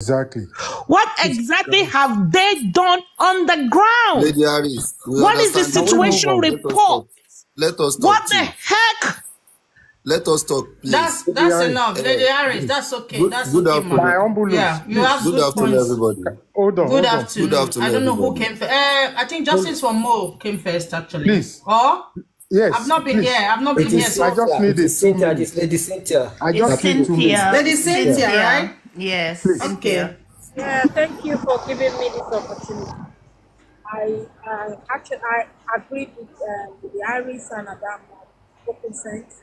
Exactly. What exactly have they done on the ground? Lady Aries, what is the situation report? Let us talk. What the heck? Let us talk, please. That's enough. Lady Aries, that's okay. That's good okay, afternoon. My humble yeah, you have good afternoon, everybody. Good afternoon. I don't know who came first. I think Justice for Mo came first, actually. Please. Or? Yes. I've not been here. I've not been here. I just need it. Cynthia, this Lady Cynthia. I just need 2 minutes. Lady Cynthia, right? Yes. Please. Okay. Yeah, thank you for giving me this opportunity. I agreed with the Aries and Adam open sense.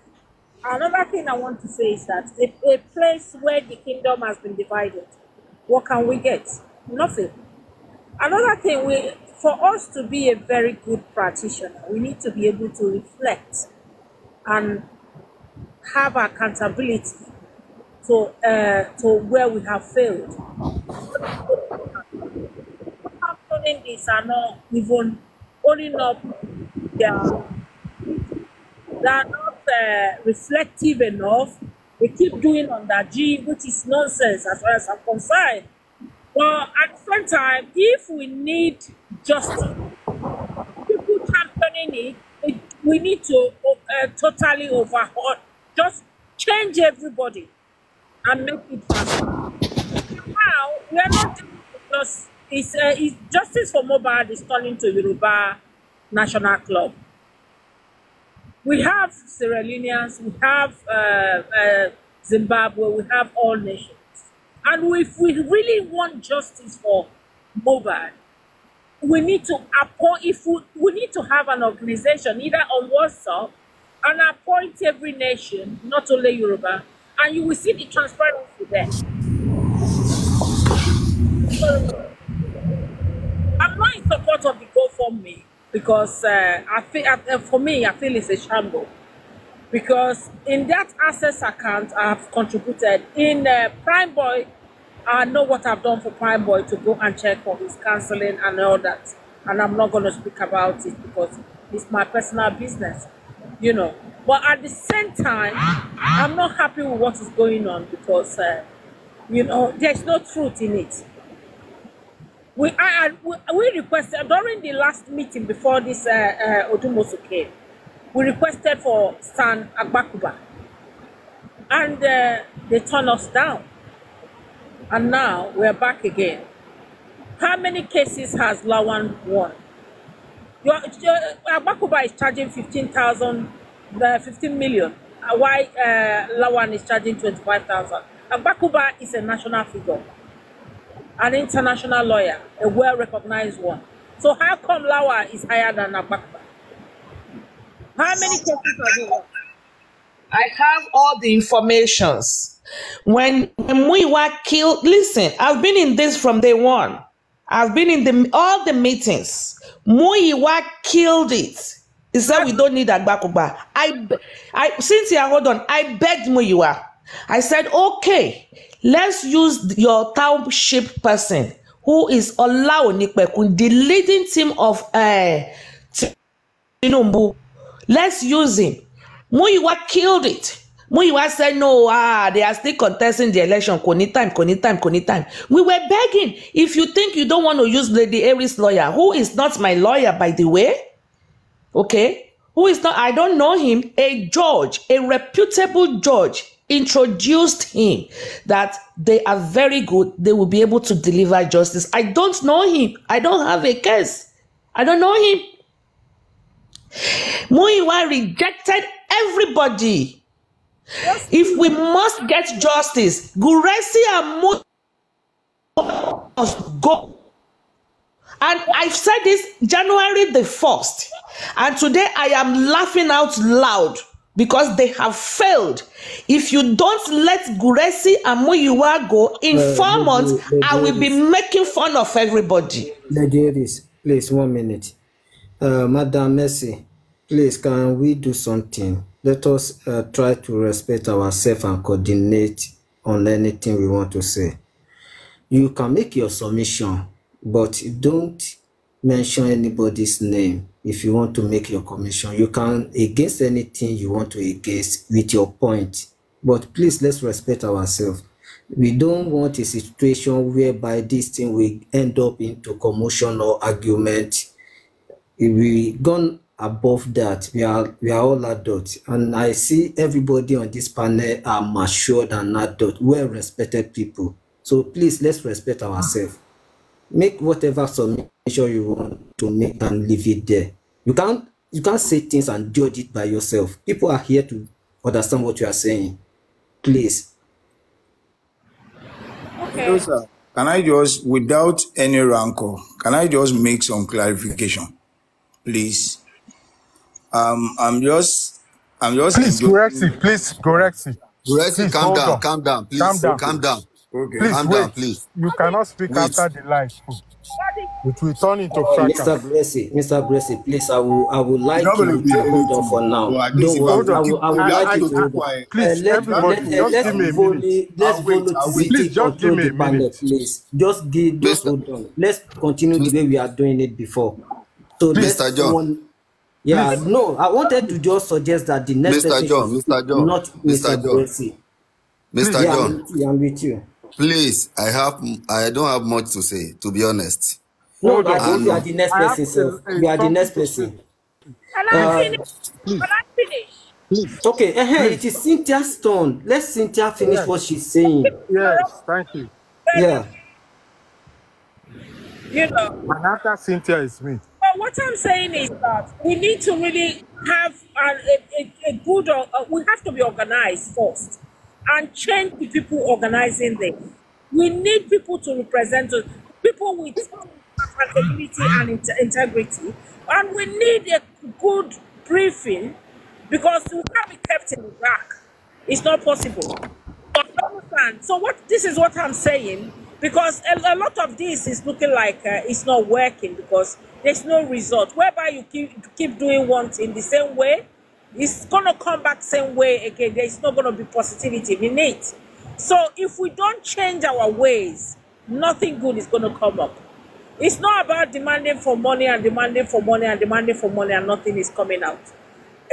Another thing I want to say is that a place where the kingdom has been divided, what can we get? Nothing. Another thing, for us to be a very good practitioner, we need to be able to reflect and have accountability to where we have failed. Happening this are not even owning up. They are not reflective enough. They keep doing on that G, which is nonsense as far as I'm concerned. But at the same time, if we need justice, people championing it, we need to totally overhaul, just change everybody and make it faster. Now, we are not just, it's Justice for Mobile is turning to Yoruba National Club. We have Sierra Leoneans, we have Zimbabwe, we have all nations. And if we really want justice for Mobile, we need to appoint, we need to have an organization either on WhatsApp and appoint every nation, not only Yoruba, and you will see the transparency there. So, I'm not in support of the GoFundMe because I feel, for me, I feel it's a shambles. Because in that access account, I have contributed in Prime Boy. I know what I've done for Prime Boy to go and check for his counseling and all that. And I'm not going to speak about it because it's my personal business, you know. But at the same time, I'm not happy with what is going on because, you know, there's no truth in it. We requested, during the last meeting before this Odumosu came, we requested for Stan Agbakuba. And they turned us down. And now we're back again. How many cases has Lawan won? Agbakuba is charging 15 million. Why Lawan is charging 25,000? Agbakuba is a national figure, an international lawyer, a well-recognized one. So how come Lawan is higher than Agbakuba? How many cases have you won? I have all the informations. When Muiwa killed, listen, I've been in this from day one. I've been in all the meetings. Muiwa killed it. He said we don't need Agbakuba. Cynthia, hold on. I begged Muiwa. I said, okay, let's use your township person who is Ola Onikpekun, the leading team of Tinubu. Let's use him. Muiwa killed it. Muiwa said, no, they are still contesting the election. Koni time. We were begging. If you think you don't want to use Lady Aries' lawyer, who is not my lawyer, by the way, okay, who is not, I don't know him, a judge, a reputable judge, introduced him that they are very good. They will be able to deliver justice. I don't know him. I don't have a case. I don't know him. Muiwa rejected everybody. If we must get justice, Gurexy and Mo must go. And I've said this January the 1st. And today I am laughing out loud because they have failed. If you don't let Gurexy and Muiwa go in 4 months, I will be making fun of everybody. Lady Aries, please, 1 minute. Madam Mercy, please, can we do something? Let us try to respect ourselves and coordinate on anything we want to say. You can make your submission, but don't mention anybody's name if you want to make your commission. You can against anything you want to against with your point. But please, let's respect ourselves. We don't want a situation whereby this thing will end up into commotion or argument. If we gone above that, we are all adults, and I see everybody on this panel are matured and adult, well-respected people. So please, let's respect ourselves. Make whatever submission you want to make and leave it there. You can't say things and judge it by yourself. People are here to understand what you are saying. Please. Okay. No, sir. Can I just, without any rancor, can I just make some clarification, please? I'm just. Please, Gurexy, please, Gurexy. Gurexy, Please, calm hold down, on. calm down, please. Calm down. Calm down. Okay. Please, Calm wait. down, please. You cannot speak Wait. after the light. It will turn into Mr. fracas. Gurexy, please, I would like Not you gonna be to able hold on to- for now. So at least Don't if worry. I I would like you to hold on. Please, everybody, just give me a minute. Let's I'll wait. Please, just give me a the panel, minute. please. Just Mr. hold on. Let's continue the way we are doing it before. So Mr. let's John. Yeah, no, I wanted to just suggest that the next Mr. person John, should Mr. speak, John, not Mr. Mr. John. Gurexy. Mr. Yeah, John, I'm with you. please, I don't have much to say, to be honest. No, Hold I on. think we are the next I have person, sir. a We are the something next to say. person. Can I finish? Please, Can I finish? Okay, it is Cynthia's turn. Let Cynthia finish Yes. what she's saying. Yes, thank you. Yeah. You know. And after Cynthia is me. But what I'm saying is that we need to really have a good, we have to be organized first and change the people organizing this. We need people to represent us, people with accountability and integrity, and we need a good briefing because we can't be kept in the dark. It's not possible. Understand? So this is what I'm saying, because a lot of this is looking like it's not working because there's no result. Whereby you keep doing one thing the same way, it's gonna come back same way again. There's not gonna be positivity in it. So if we don't change our ways, nothing good is gonna come up. It's not about demanding for money and demanding for money and demanding for money and nothing is coming out.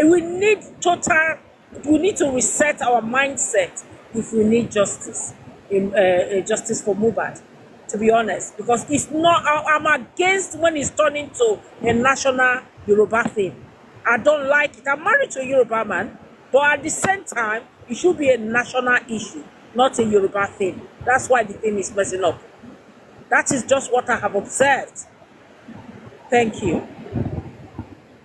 We need to reset our mindset if we need justice, justice for Mohbad, to be honest, because it's not, I'm against when it's turning to a national Yoruba thing. I don't like it. I'm married to a Yoruba man, but at the same time, it should be a national issue, not a Yoruba thing. That's why the thing is messing up. That is just what I have observed. Thank you.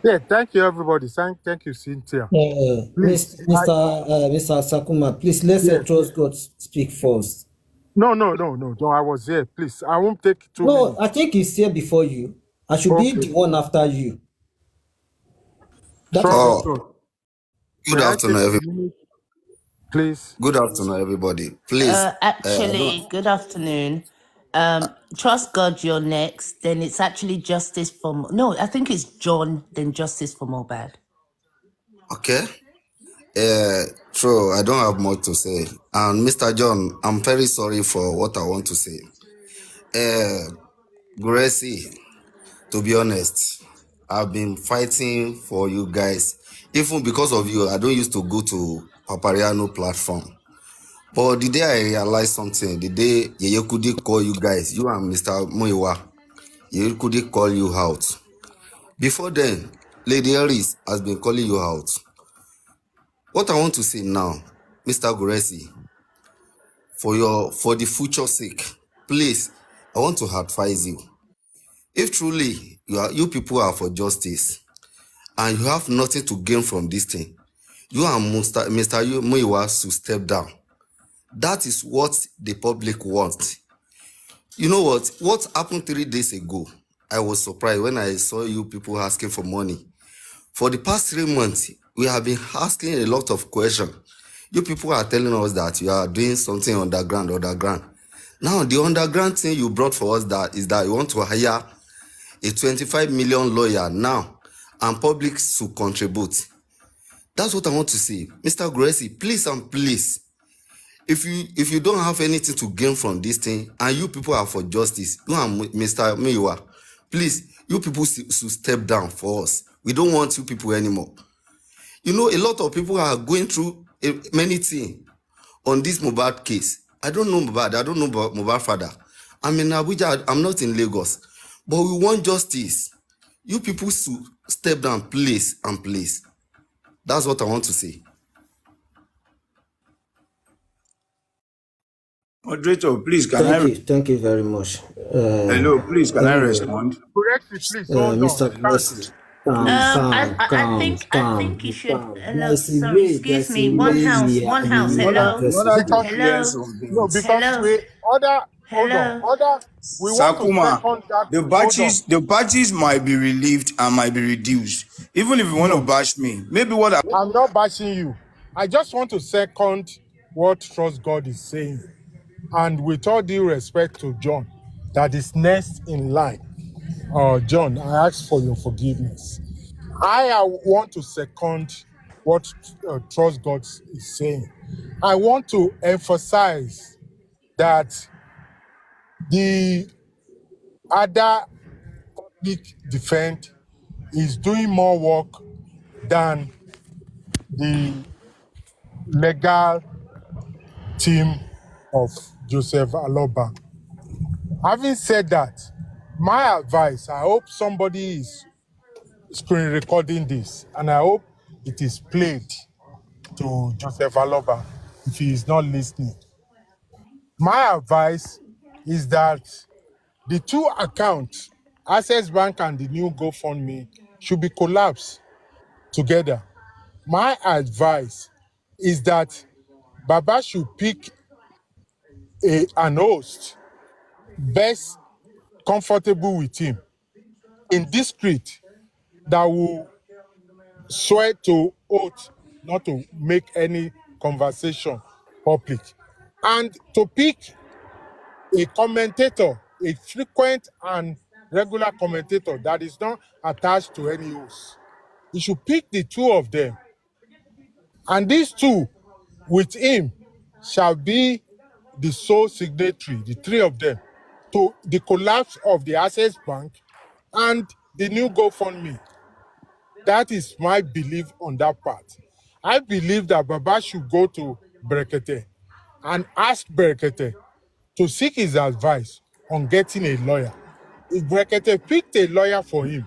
Yeah, thank you, everybody. Thank you, Cynthia. Please, Mr. Sakuma, please let trust God speak first. No, I was here. Please, I won't take 2 No, minutes. I think he's here before you. I should be the one after you. Oh, good May I afternoon, take a everybody. minute, please? Good afternoon, everybody. Please. Actually, good afternoon. Trust God, you're next. Then it's actually justice for no, I think it's John. Then justice for Mohbad. Okay. True. I don't have much to say. And Mr. John, I'm very sorry for what I want to say. Gurexy, to be honest, I've been fighting for you guys. Even because of you, I don't used to go to Papariano platform. But the day I realized something, the day Yeyekudi call you guys, you and Mr. Muiwa, Yeyekudi call you out. Before then, Lady Aries has been calling you out. What I want to say now, Mr. Gurexy, for the future sake, please, I want to advise you. If truly you people are for justice and you have nothing to gain from this thing, you and Mr. Muiwa should step down. That is what the public wants. You know what happened 3 days ago? I was surprised when I saw you people asking for money. For the past 3 months, we have been asking a lot of questions. You people are telling us that you are doing something underground. Now, the underground thing you brought for us is that you want to hire a 25 million lawyer now and public to contribute. That's what I want to say. Mr. Gurexy, please and please, if you don't have anything to gain from this thing and you people are for justice, you and Mr. Muiwa, please, you people should step down for us. We don't want you people anymore. You know, a lot of people are going through many things on this Mohbad case. I don't know Mohbad. I don't know Mohbad father. I'm in Abuja. I'm not in Lagos. But we want justice. You people should step down, please, and please. That's what I want to say. Moderator, please, Thank you very much. Hello, please, can I respond? Gurexy, please, hold Mr. on. Gurexy. I think you should. Sorry, excuse me. One house. Hello. No, because we order. Hold on. We Sakuma, want to second that. the batches might be relieved and might be reduced. Even if you want to bash me, maybe what I'm not bashing you. I just want to second what Trust God is saying. And with all due respect to John, that is next in line. John, I ask for your forgiveness. I want to second what Trust God is saying. I want to emphasize that the other public defense is doing more work than the legal team of Joseph Aloba. Having said that, my advice, I hope somebody is screen recording this, and I hope it is played to Joseph Aloba if he is not listening. My advice is that the two accounts, Access Bank and the new GoFundMe, should be collapsed together. My advice is that Baba should pick an host best comfortable with him, indiscreet, that will swear to oath not to make any conversation public, and to pick a commentator, a frequent and regular commentator that is not attached to any host. He should pick the two of them, and these two with him shall be the sole signatory, the three of them, to the collapse of the Access Bank and the new GoFundMe. That is my belief on that part. I believe that Baba should go to Brekete and ask Brekete to seek his advice on getting a lawyer. If Brekete picked a lawyer for him,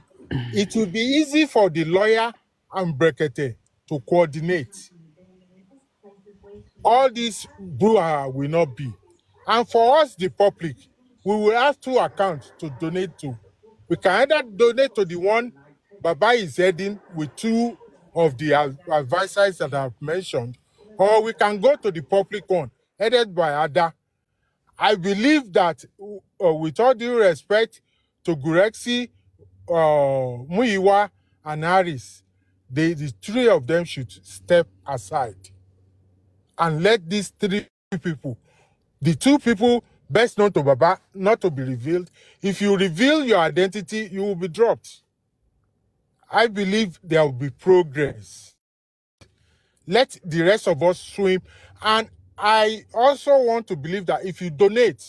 it will be easy for the lawyer and Brekete to coordinate. All this brouhaha will not be. And for us, the public, we will have two accounts to donate to. We can either donate to the one Baba is heading with two of the advisors that I've mentioned, or we can go to the public one headed by Ada. I believe that, with all due respect to Gurexy, Muyiwa, and Aries, the three of them should step aside and let these three people, the two people best known to Baba, not to be revealed. If you reveal your identity, you will be dropped. I believe there will be progress. Let the rest of us swim. And I also want to believe that if you donate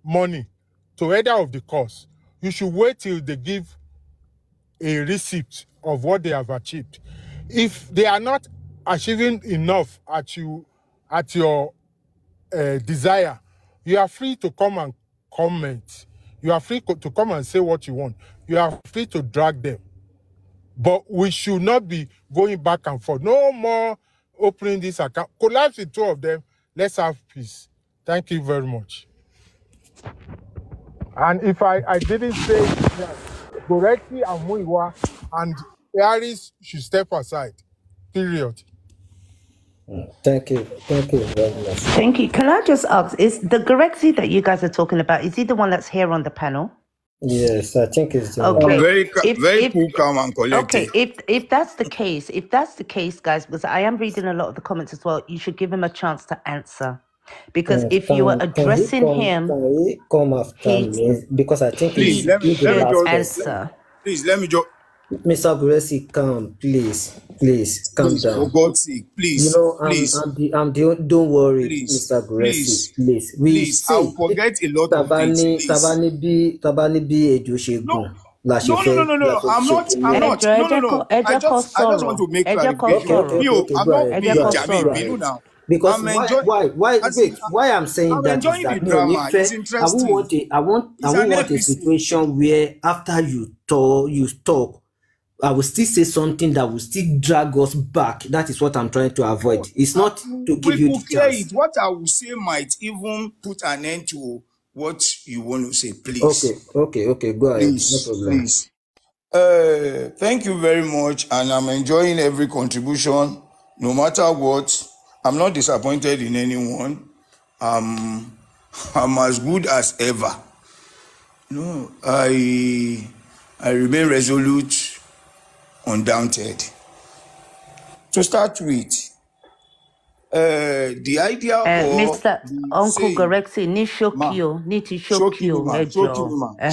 money to either of the cause, you should wait till they give a receipt of what they have achieved. If they are not achieving enough at your desire, you are free to come and comment. You are free to come and say what you want. You are free to drag them. But we should not be going back and forth. No more opening this account. Collapse the two of them. Let's have peace. Thank you very much. And if I didn't say that, Gurexy and Muyiwa and Aries should step aside. Period. Thank you very much. Thank you. Can I just ask, is the Gurexy that you guys are talking about, is he the one that's here on the panel? Yes, I think it's the okay. Very cool, calm, and collected. Okay, if that's the case, guys, because I am reading a lot of the comments as well, you should give him a chance to answer. Because if you were addressing him, can he come after me? Because I think please let me answer. Please let me just. Mr. Gurexy, please calm down. For God's sake, please. Don't worry, please, Mr. Gurexy, please. I'll forget a lot of things. Tabani bí ejò ṣe gùn. No. I'm not. No. I just want to make clarification. I'm not being Jami Binu now. Because I'm enjoying. As in, why I'm saying I'm that is enjoying the that no, drama. It's I won't interesting. want I It's won't an want a episode. situation where after you talk, I will still say something that will still drag us back. That is what I'm trying to avoid. It's not to give We you could the clear chance. it. What I will say might even put an end to what you want to say. Okay, Please, go ahead. No please, problem. please. Thank you very much, and I'm enjoying every contribution, no matter what. I'm not disappointed in anyone. I'm as good as ever. No, I remain resolute, undaunted. To start with, the idea or Mr. the Uncle saying, Gurexy, ní ma, ṣókí o, ní ti ṣókí o, Shokinima, ẹ jọ̀ọ́.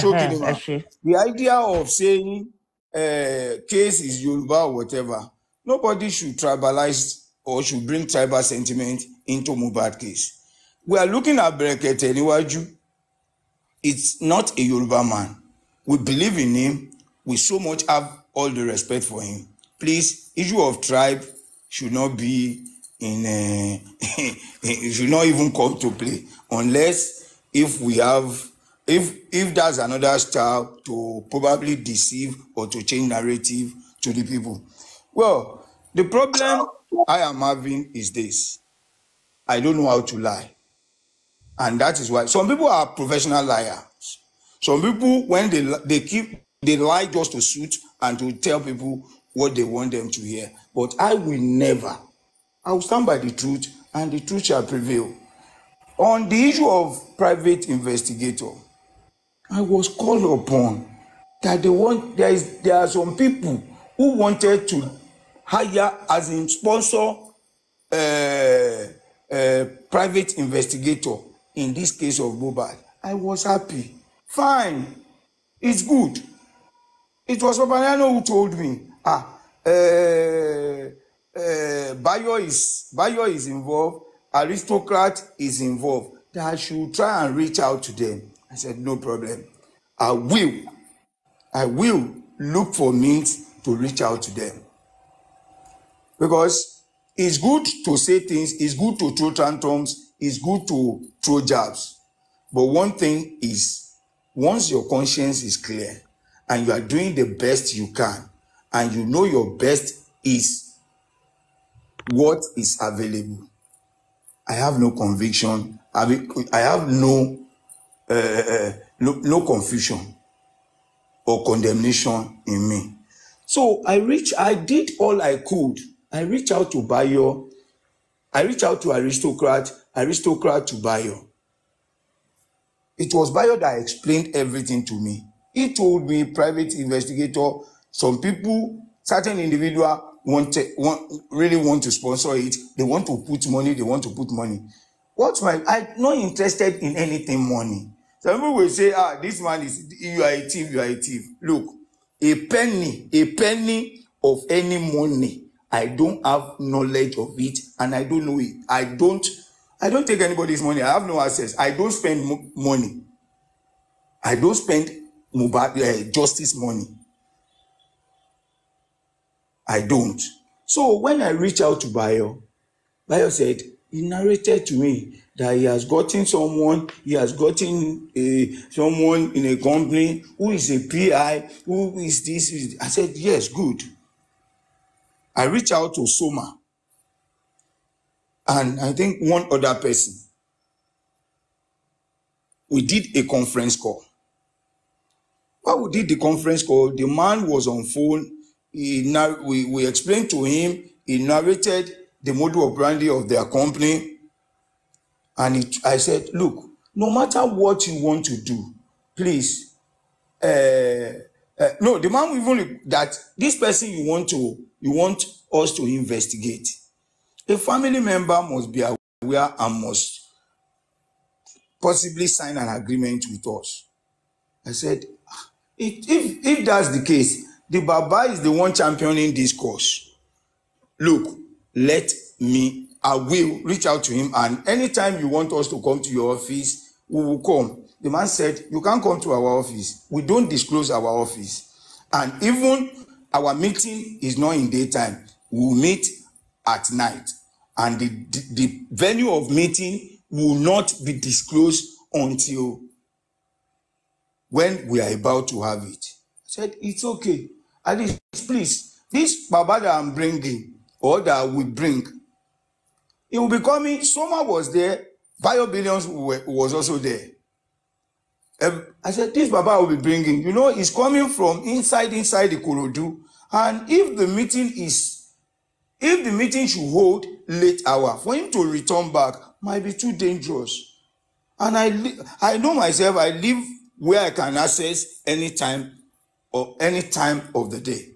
Shokinima, Shokinima. Ṣé. The idea of saying case is Yoruba or whatever, nobody should tribalize or should bring tribal sentiment into Mohbad case. We are looking at Brekete Niwaju. It's not a Yoruba man. We believe in him. We so much have all the respect for him. Please, issue of tribe should not be in it should not even come to play unless if we have if that's another style to probably deceive or to change narrative to the people. Well, the problem I am having is this. I don't know how to lie. And that is why some people are professional liars. Some people, when they lie just to suit and to tell people what they want them to hear. But I will never. I will stand by the truth, and the truth shall prevail. On the issue of private investigator, I was called upon that there are some people who wanted to hire as in sponsor private investigator in this case of Mohbad. I was happy. Fine. It's good. It was Papaniano who told me, Bayo is involved, aristocrat is involved, that I should try and reach out to them. I said, no problem. I will look for means to reach out to them. Because it's good to say things, it's good to throw tantrums, it's good to throw jabs. But one thing is, once your conscience is clear and you are doing the best you can, and you know your best is what is available, I have no conviction, I have no confusion or condemnation in me. So I did all I could. I reached out to Bayo. I reached out to aristocrat to Bayo. It was Bayo that explained everything to me. He told me, private investigator, some people, certain individual really want to sponsor it. They want to put money. I'm not interested in anything money. Some people will say, this man you are a thief. Look, a penny of any money, I don't have knowledge of it, and I don't know it. I don't take anybody's money. I have no access. I don't spend money. I don't spend justice money. I don't. So when I reach out to Bayo said, he narrated to me that he has gotten someone in a company who is a PI, who is this. I said, yes, good. I reached out to Soma and I think one other person. We did a conference call. While we did the conference call, the man was on phone. We explained to him, he narrated the modus operandi of their company. And I said, look, no matter what you want to do, please, no, the man even that this person you want us to investigate. A family member must be aware and must possibly sign an agreement with us. I said, if that's the case, the Baba is the one championing this cause. Look, I will reach out to him, and anytime you want us to come to your office, we will come. The man said, you can't come to our office. We don't disclose our office. And even our meeting is not in daytime. We will meet at night. and the venue of meeting will not be disclosed until when we are about to have it. I said, it's okay. At least, please, this Baba that I'm bringing, or that we bring, it will be coming. Soma was there. Bio Billions was also there. I said, this Baba will be bringing, you know, it's coming from inside the Ikorodu. And if the meeting should hold late hour, for him to return back might be too dangerous. And I know myself, I live where I can access any time or any time of the day.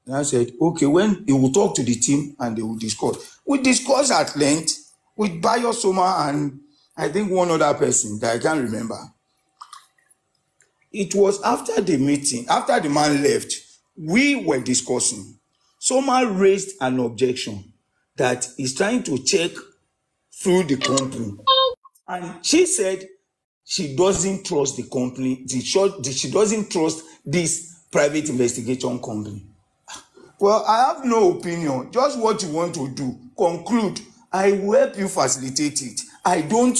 And I said, okay, when he will talk to the team and they will discuss. We discussed at length with Bayo Soma and I think one other person that I can't remember. It was after the meeting, after the man left, we were discussing. Soma raised an objection that he's trying to check through the company. And she said she doesn't trust the company. She doesn't trust this private investigation company. Well, I have no opinion. Just what you want to do. Conclude. I will help you facilitate it. I don't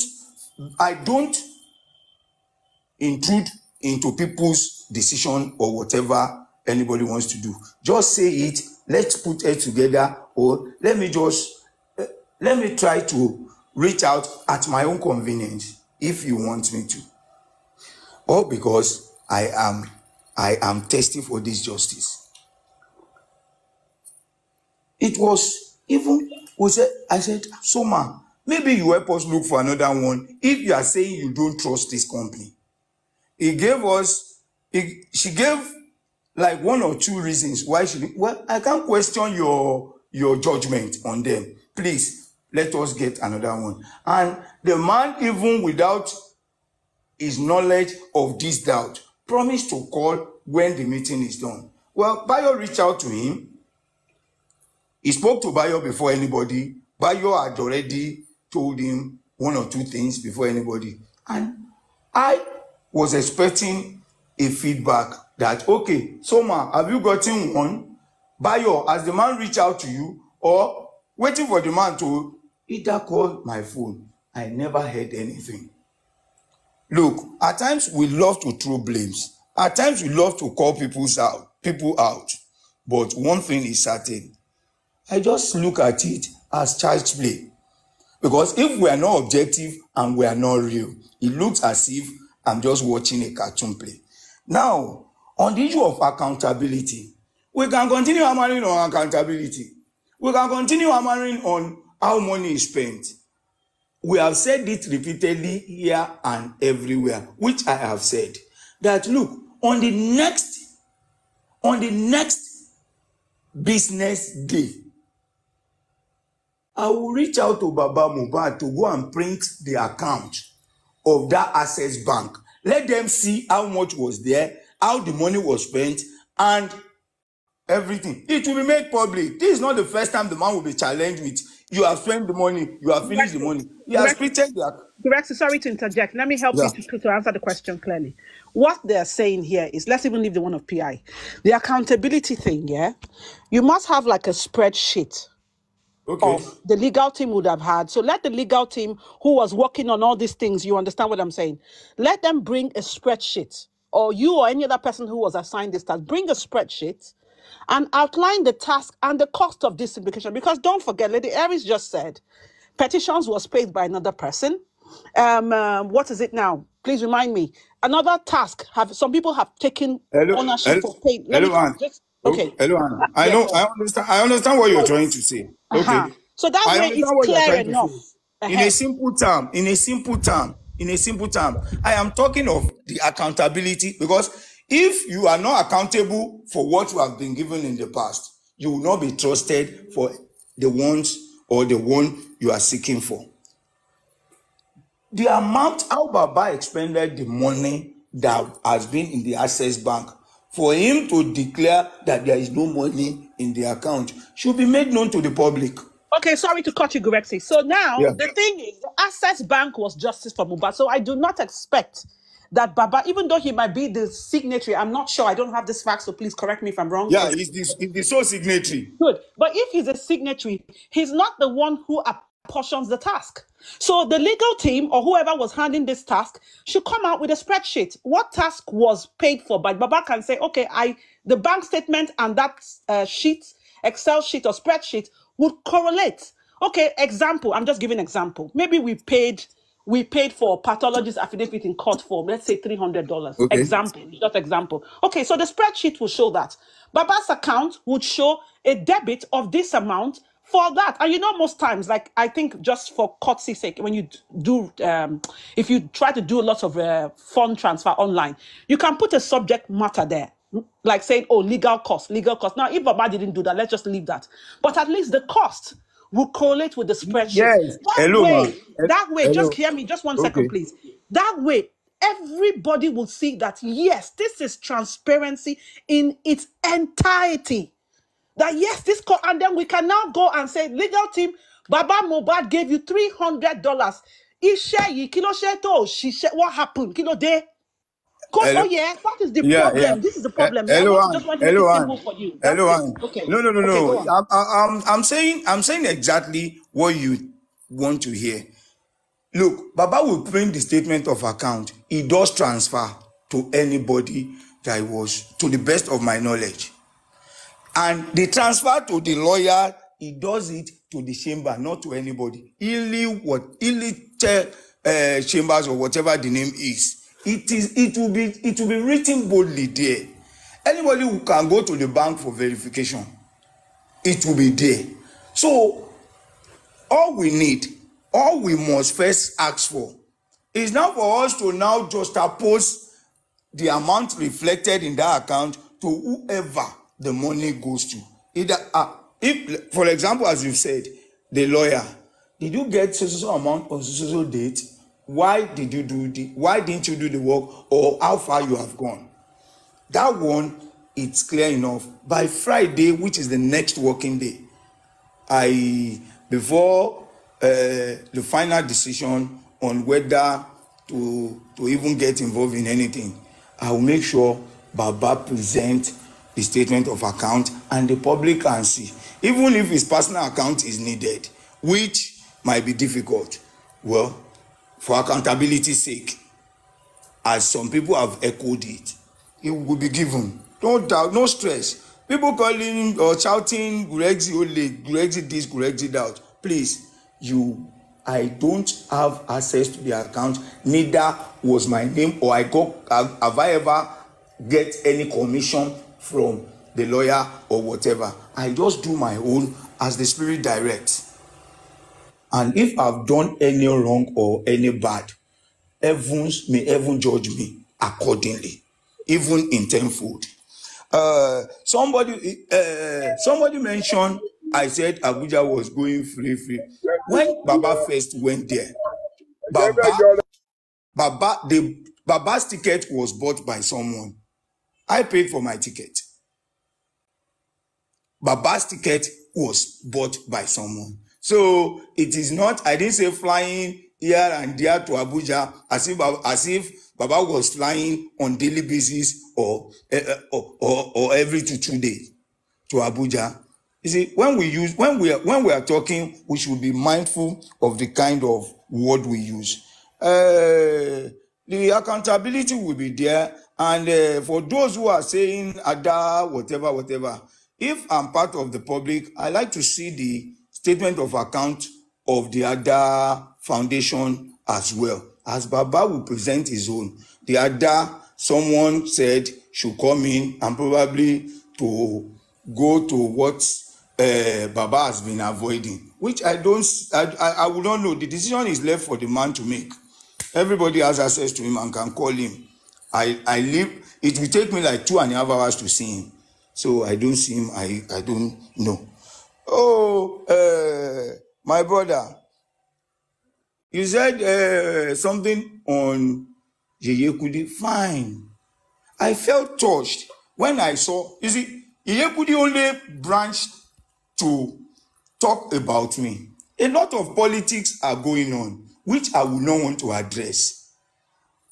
intrude into people's decision or whatever anybody wants to do. Just say it. Let's put it together, or let me try to reach out at my own convenience if you want me to, or because I am thirsty for this justice. It was even, I said, Soma, maybe you help us look for another one if you are saying you don't trust this company. She gave like 1 or 2 reasons why well, I can't question your judgment on them. Please, let us get another one. And the man, even without his knowledge of this doubt, promised to call when the meeting is done. Well, Bayo reached out to him. He spoke to Bayo before anybody. Bayo had already told him 1 or 2 things before anybody. And I was expecting a feedback that, okay, Soma, have you gotten one? Bayo, has the man reached out to you? Or waiting for the man to either call my phone. I never heard anything. Look, at times we love to throw blames. At times we love to call people out. But one thing is certain. I just look at it as child's play. Because if we are not objective and we are not real, it looks as if I'm just watching a cartoon play. Now, on the issue of accountability, we can continue hammering on accountability. We can continue hammering on how money is spent. We have said it repeatedly here and everywhere, which I have said, that look, on the next business day, I will reach out to Baba Mohbad to go and print the account of that Access Bank. Let them see how much was there, how the money was spent, and everything. It will be made public. This is not the first time the man will be challenged with, you have spent the money, you have finished the money. He has printed the account. Gurexy, sorry to interject. Let me help you to answer the question clearly. What they're saying here is, let's even leave the one of PI. The accountability thing, yeah? You must have like a spreadsheet. Okay. Of the legal team would have had. So let the legal team who was working on all these things, you understand what I'm saying? Let them bring a spreadsheet, or you or any other person who was assigned this task, bring a spreadsheet and outline the task and the cost of this implication. Because don't forget, Lady Aries just said, petitions was paid by another person. What is it now? Please remind me. Another task, some people have taken ownership for paid. Okay. Hello, Anna. I understand what you're trying to say. Okay. So that way it's clear enough. In a simple term, I am talking of the accountability, because if you are not accountable for what you have been given in the past, you will not be trusted for the ones or the one you are seeking for. The amount how Baba expended the money that has been in the Access Bank, for him to declare that there is no money in the account, should be made known to the public. Okay, sorry to cut you, Gurexy. So now, the thing is, the Access Bank was justice for Mohbad. So I do not expect that Baba, even though he might be the signatory, I'm not sure, I don't have this fact, so please correct me if I'm wrong. Yeah, it's the sole signatory. Good. But if he's a signatory, he's not the one who apportions the task. So the legal team or whoever was handling this task should come out with a spreadsheet. What task was paid for? But Baba can say, okay, the bank statement and that sheet, Excel sheet or spreadsheet would correlate. Okay, example, I'm just giving an example. Maybe we paid for pathologist affidavit in court form, let's say $300. Okay. Example, just example. Okay, so the spreadsheet will show that. Baba's account would show a debit of this amount for that. And most times, like I think just for courtesy sake, when you do, if you try to do a lot of fund transfer online, you can put a subject matter there. Like saying, oh, legal cost. Now, if Baba didn't do that, let's just leave that. But at least the cost will correlate with the spreadsheet. Yes. That way, Hello. just hear me, just one second, please. That way, everybody will see that, yes, this is transparency in its entirety. That, yes, and then we can now go and say, legal team, Baba Mohbad gave you $300. What happened? Oh yeah, that is the problem. Yeah. This is the problem. Hello, just want to make it simple for you. Hello, Okay. No. Okay, go on. I'm saying exactly what you want to hear. Look, Baba will print the statement of account. He does transfer to anybody that was, to the best of my knowledge. And the transfer to the lawyer, he does it to the chamber, not to anybody. Chambers or whatever the name is. It will be written boldly there. Anybody who can go to the bank for verification, it will be there. So all we must first ask for is now for us to now just oppose the amount reflected in that account to whoever the money goes to. Either if, for example, as you said, the lawyer, did you get so amount on so date? Why didn't you do the work, or how far you have gone? That one, it's clear enough. By Friday, which is the next working day, before the final decision on whether to even get involved in anything, I will make sure Baba present the statement of account and the public can see. Even if his personal account is needed, which might be difficult, well, for accountability's sake, as some people have echoed it, it will be given. No doubt, no stress. People calling or shouting, Gurexy only, Gurexy this, Gurexy that. Please, I don't have access to the account. Neither was my name, or have I ever get any commission from the lawyer or whatever. I just do my own as the Spirit directs. And if I've done any wrong or any bad, may heaven judge me accordingly, even in tenfold. Somebody mentioned, I said Abuja was going free. When Baba first went there, Baba's ticket was bought by someone. I paid for my ticket. Baba's ticket was bought by someone. So it is not, I didn't say flying here and there to Abuja as if Baba was flying on daily basis or every 2 days to Abuja. You see, when we are talking, we should be mindful of the kind of word we use. The accountability will be there, and for those who are saying Ada, whatever, if I'm part of the public, I like to see the statement of account of the Ada Foundation as well, as Baba will present his own. The Ada, someone said, should come in and probably to go to what Baba has been avoiding, which I will not know. The decision is left for the man to make. Everybody has access to him and can call him. It will take me like 2.5 hours to see him. So I don't see him, I don't know. Oh, my brother, you said something on Yeye Kudi. Fine. I felt touched when I saw, you see, Yeye Kudi only branched to talk about me. A lot of politics are going on, which I will not want to address.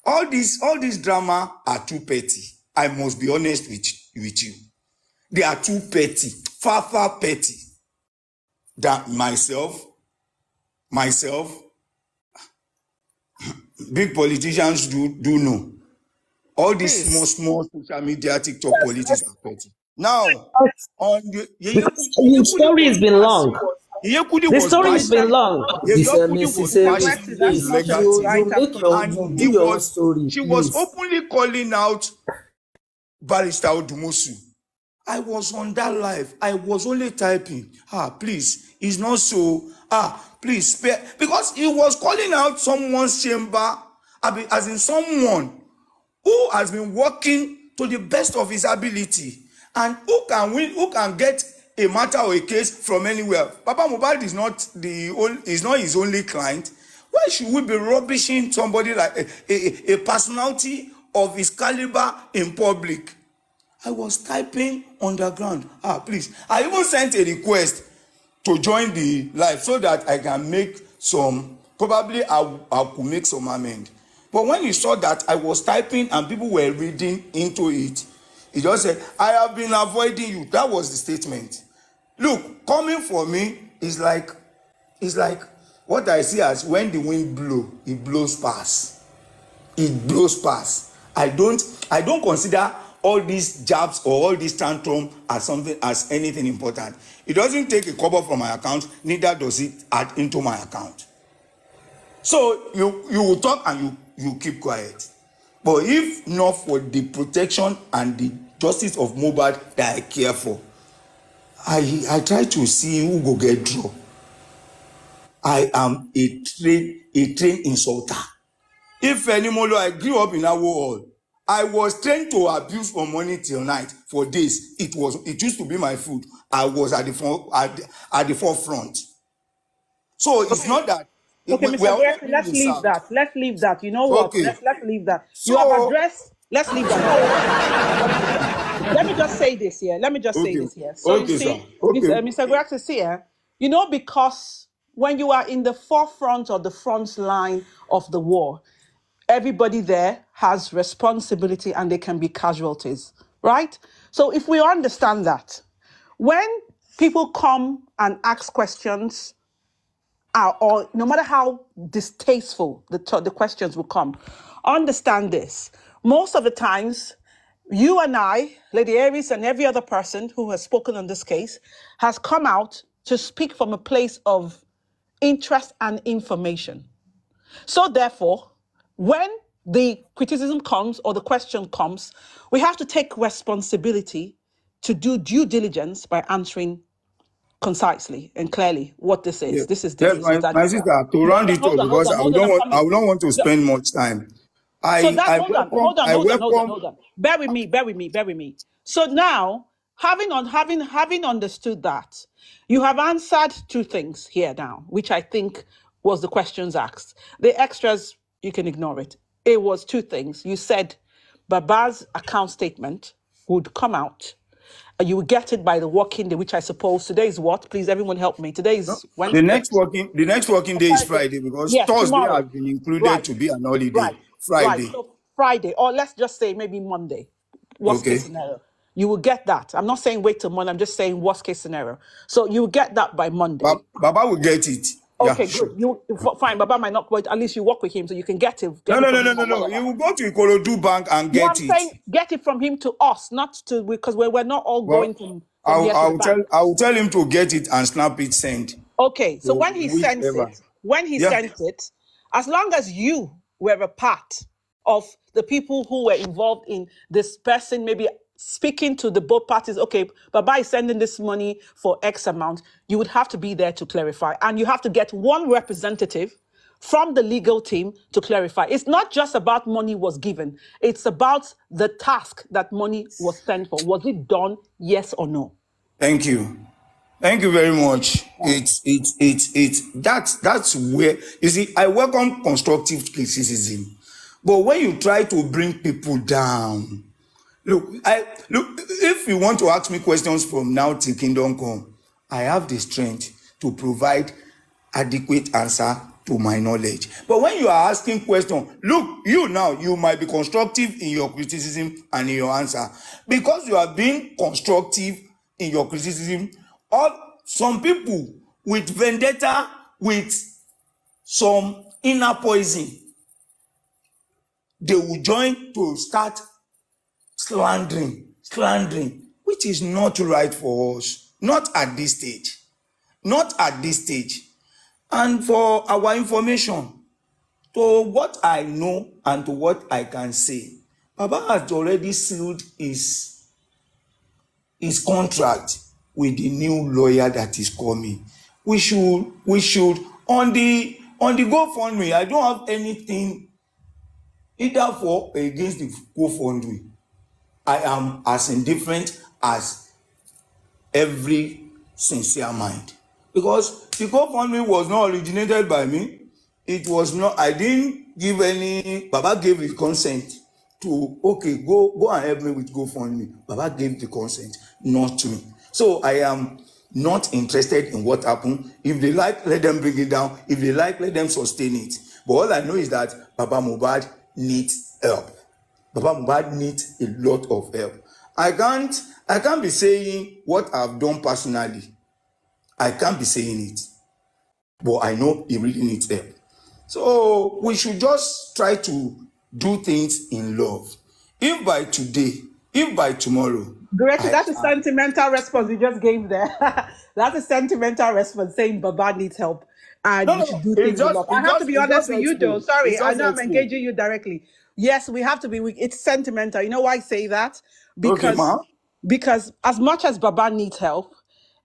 all this drama are too petty. I must be honest with you. They are too petty, far petty. That myself, big politicians do know. All these small social media TikTok politics are petty. Now, on the Because the story has been long. The story has been long. Please, you do your own story. She was openly calling out Barrister Odumusu. I was on that live. I was only typing. Please, it's not so. Please spare, because he was calling out someone's chamber, as in someone who has been working to the best of his ability, and who can win, who can get a matter or a case from anywhere. Papa Mohbad is not his only client. Why should we be rubbishing somebody like a personality of his caliber in public? I was typing underground. Please. I even sent a request to join the live so that I can make some, probably I could make some amend. But when he saw that I was typing and people were reading into it, he just said, I have been avoiding you. That was the statement. Look, coming for me is like what I see as when the wind blows, it blows past. It blows past. I don't consider all these jabs or all these tantrum as anything important. It doesn't take a cover from my account, neither does it add into my account. So you will talk and you keep quiet. But if not for the protection and the justice of Mohbad that I care for, I try to see who go get draw. I am a trained insulter. If anymore, I grew up in our world. I was trained to abuse from morning till night for days. It used to be my food. I was at the forefront. So it's not that. Okay, Mr. Gurexy, let's leave that. Let's leave that. You know what? Okay. Let's leave that. You have addressed. Let's leave that. Let me just say this here. So you see, Mr. Gurexy, see here. You know, because when you are in the forefront or the front line of the war, everybody there has responsibility and they can be casualties, right? So if we understand that, when people come and ask questions, or no matter how distasteful the questions will come, understand this. Most of the times, you and I, Lady Aries, and every other person who has spoken on this case has come out to speak from a place of interest and information. So therefore, when the criticism comes or the question comes, we have to take responsibility to do due diligence by answering concisely and clearly what this is. Yeah. This is yes, my sister, to round it up, because I don't want to spend much time. Hold on. Bear with me. So now, having understood that, you have answered two things here now, which I think was the questions asked. The extras, you can ignore it. It was two things. You said Baba's account statement would come out. You will get it by the working day, which I suppose today is what? Please, everyone help me. Today is Wednesday. The next working day is Friday, because Thursday has been included to be an holiday. Friday. Right. So Friday, or let's just say maybe Monday. Worst case scenario. You will get that. I'm not saying wait till Monday. I'm just saying worst case scenario. So you will get that by Monday. Baba will get it. Okay, good. Fine. Baba might not, but at least you work with him, so you can get it. No. You will go to Ikorodu Bank and get it. I'm saying get it from him to us, not to, because we're not all going from I will tell him to get it and snap it, send. Okay, so when he sends it, as long as you were a part of the people who were involved in this person, maybe speaking to the both parties, okay, Baba is sending this money for X amount, you would have to be there to clarify. And you have to get one representative from the legal team to clarify. It's not just about money was given. It's about the task that money was sent for. Was it done, yes or no? Thank you. Thank you very much. That's where, you see, I welcome constructive criticism. But when you try to bring people down, look, if you want to ask me questions from now till Kingdom Come, I have the strength to provide adequate answer to my knowledge. But when you are asking questions, look, you might be constructive in your criticism and in your answer. Because you are being constructive in your criticism, or some people with vendetta, with some inner poison, they will join to start slandering, which is not right for us. Not at this stage. Not at this stage. And for our information, to what I know and to what I can say, Baba has already sealed his contract with the new lawyer that is coming. We should on the GoFundMe, I don't have anything either for or against the GoFundMe. I am as indifferent as every sincere mind, because the GoFundMe was not originated by me. It was not, I didn't give any, Baba gave his consent to, okay, go and help me with GoFundMe. Baba gave the consent, not to me. So I am not interested in what happened. If they like, let them bring it down. If they like, let them sustain it. But all I know is that Baba Mohbad needs help. Baba Mohbad needs a lot of help. I can't be saying what I've done personally. I can't be saying it. But I know he really needs help. So we should just try to do things in love. If by today, if by tomorrow. Gurexy, that's a sentimental response you just gave there. That's a sentimental response saying Baba needs help and we should do things in love. I have to be honest with you though. Sorry, I know I'm engaging you directly. Yes, we have to be. It's sentimental. You know why I say that? Because as much as Baba needs help,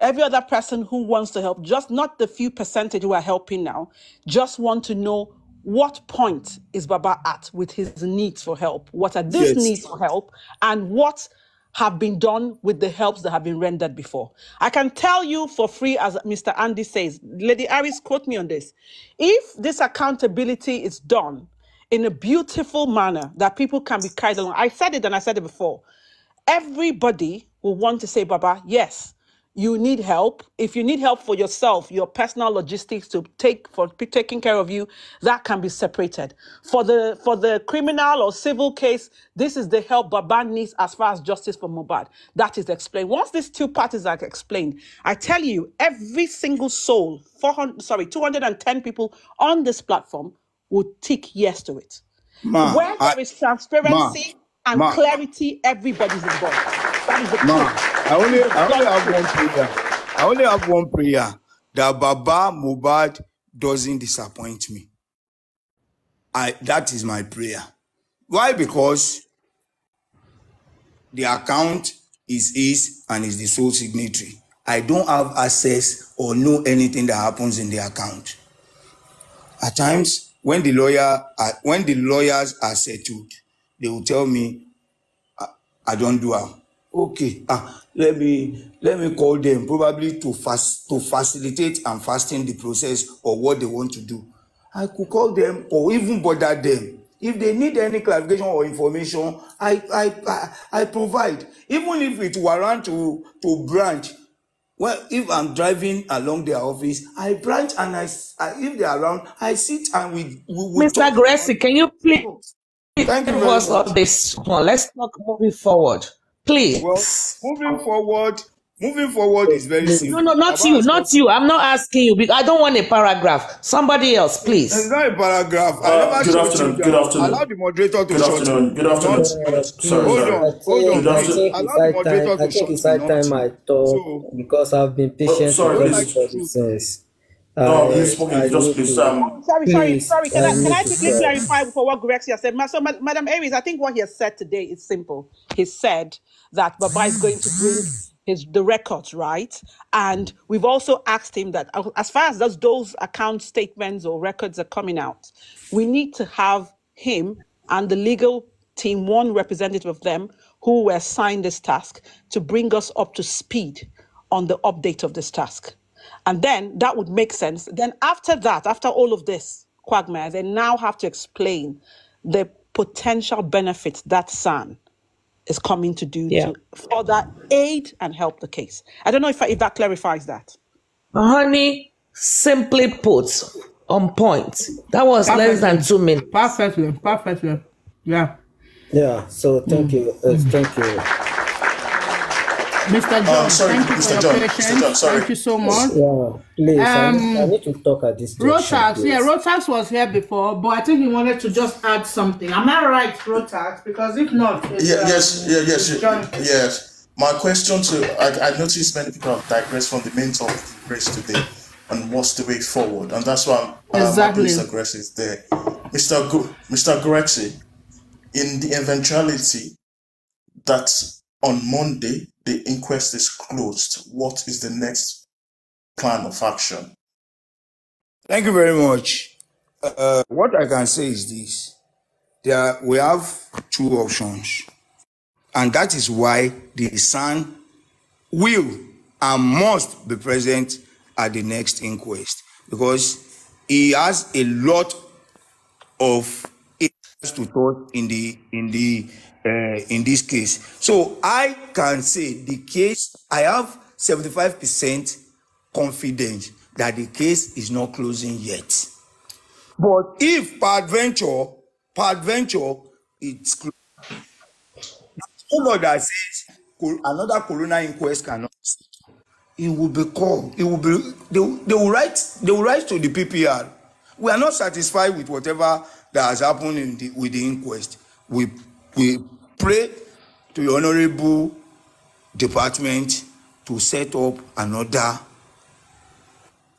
every other person who wants to help, just not the few percentage who are helping now, just want to know what point is Baba at with his needs for help? What are these needs for help? And what have been done with the helps that have been rendered before? I can tell you for free, as Mr. Andy says, Lady Aries, quote me on this. If this accountability is done in a beautiful manner that people can be carried along, I said it and I said it before, everybody will want to say, Baba, yes, you need help. If you need help for yourself, your personal logistics for taking care of you, that can be separated. For the criminal or civil case, this is the help Baba needs as far as justice for Mohbad. That is explained. Once these two parties are explained, I tell you, every single soul, 210 people on this platform would tick yes to it. Where there is transparency and clarity, everybody's involved. That is the truth. I only have one prayer that Baba Mohbad doesn't disappoint me. That is my prayer. Why? Because the account is his and is the sole signatory. I don't have access or know anything that happens in the account. At times, when the lawyers are settled, they will tell me, I don't do it. Okay, let me call them, probably to facilitate and fasten the process or what they want to do. I could call them or even bother them. If they need any clarification or information, I provide. Even if it warrant to branch. Well, if I'm driving along their office, I branch and if they're around, I sit and we Mr. Gurexy, can you please thank you give very us much. all this one? Let's talk moving forward. Please. Well, moving forward is very simple. No, not you. I'm not asking you because I don't want a paragraph. Somebody else, please. It's not a paragraph. Good afternoon. Allow the moderator to shut you. Good afternoon. Hold on. I think it's high time I talk because I've been patient for everybody since. Please. Sorry. Can I quickly clarify for what Gurexy has said? So, Madam Aries, I think what he has said today is simple. He said that Baba is going to bring the records, right? And we've also asked him that as far as those account statements or records are coming out, we need to have him and the legal team, one representative of them, who were assigned this task to bring us up to speed on the update of this task. And then that would make sense. Then after that, after all of this quagmire, they now have to explain the potential benefits that SAN is coming to do to further aid and help the case. I don't know if that clarifies that. Honey, simply put, on point. That was less than 2 minutes. Perfectly. Yeah. Yeah. So thank you. Thank you. Mr. John, thank you Mr. for John, your patience. Mr. John, sorry. Thank you so much. Yeah, please. I need to talk at this junction. Rotax was here before, but I think he wanted to just add something. Am I right, Rotax? Because if not, yes. My question I noticed many people have digressed from the main topic of race today and what's the way forward, and that's why exactly. Mr. Gurexy is there. Mr. Gurexy, in the eventuality that on Monday the inquest is closed, what is the next plan of action? Thank you very much. What I can say is this. We have two options. And that is why the son will and must be present at the next inquest. Because he has a lot of to talk in this case. So I can say the case, I have 75% confidence that the case is not closing yet. But if peradventure it's closed, somebody that says another coroner inquest cannot, it will be called. It will be. They will write to the PPR. We are not satisfied with whatever that has happened with the inquest. We pray to the honorable department to set up another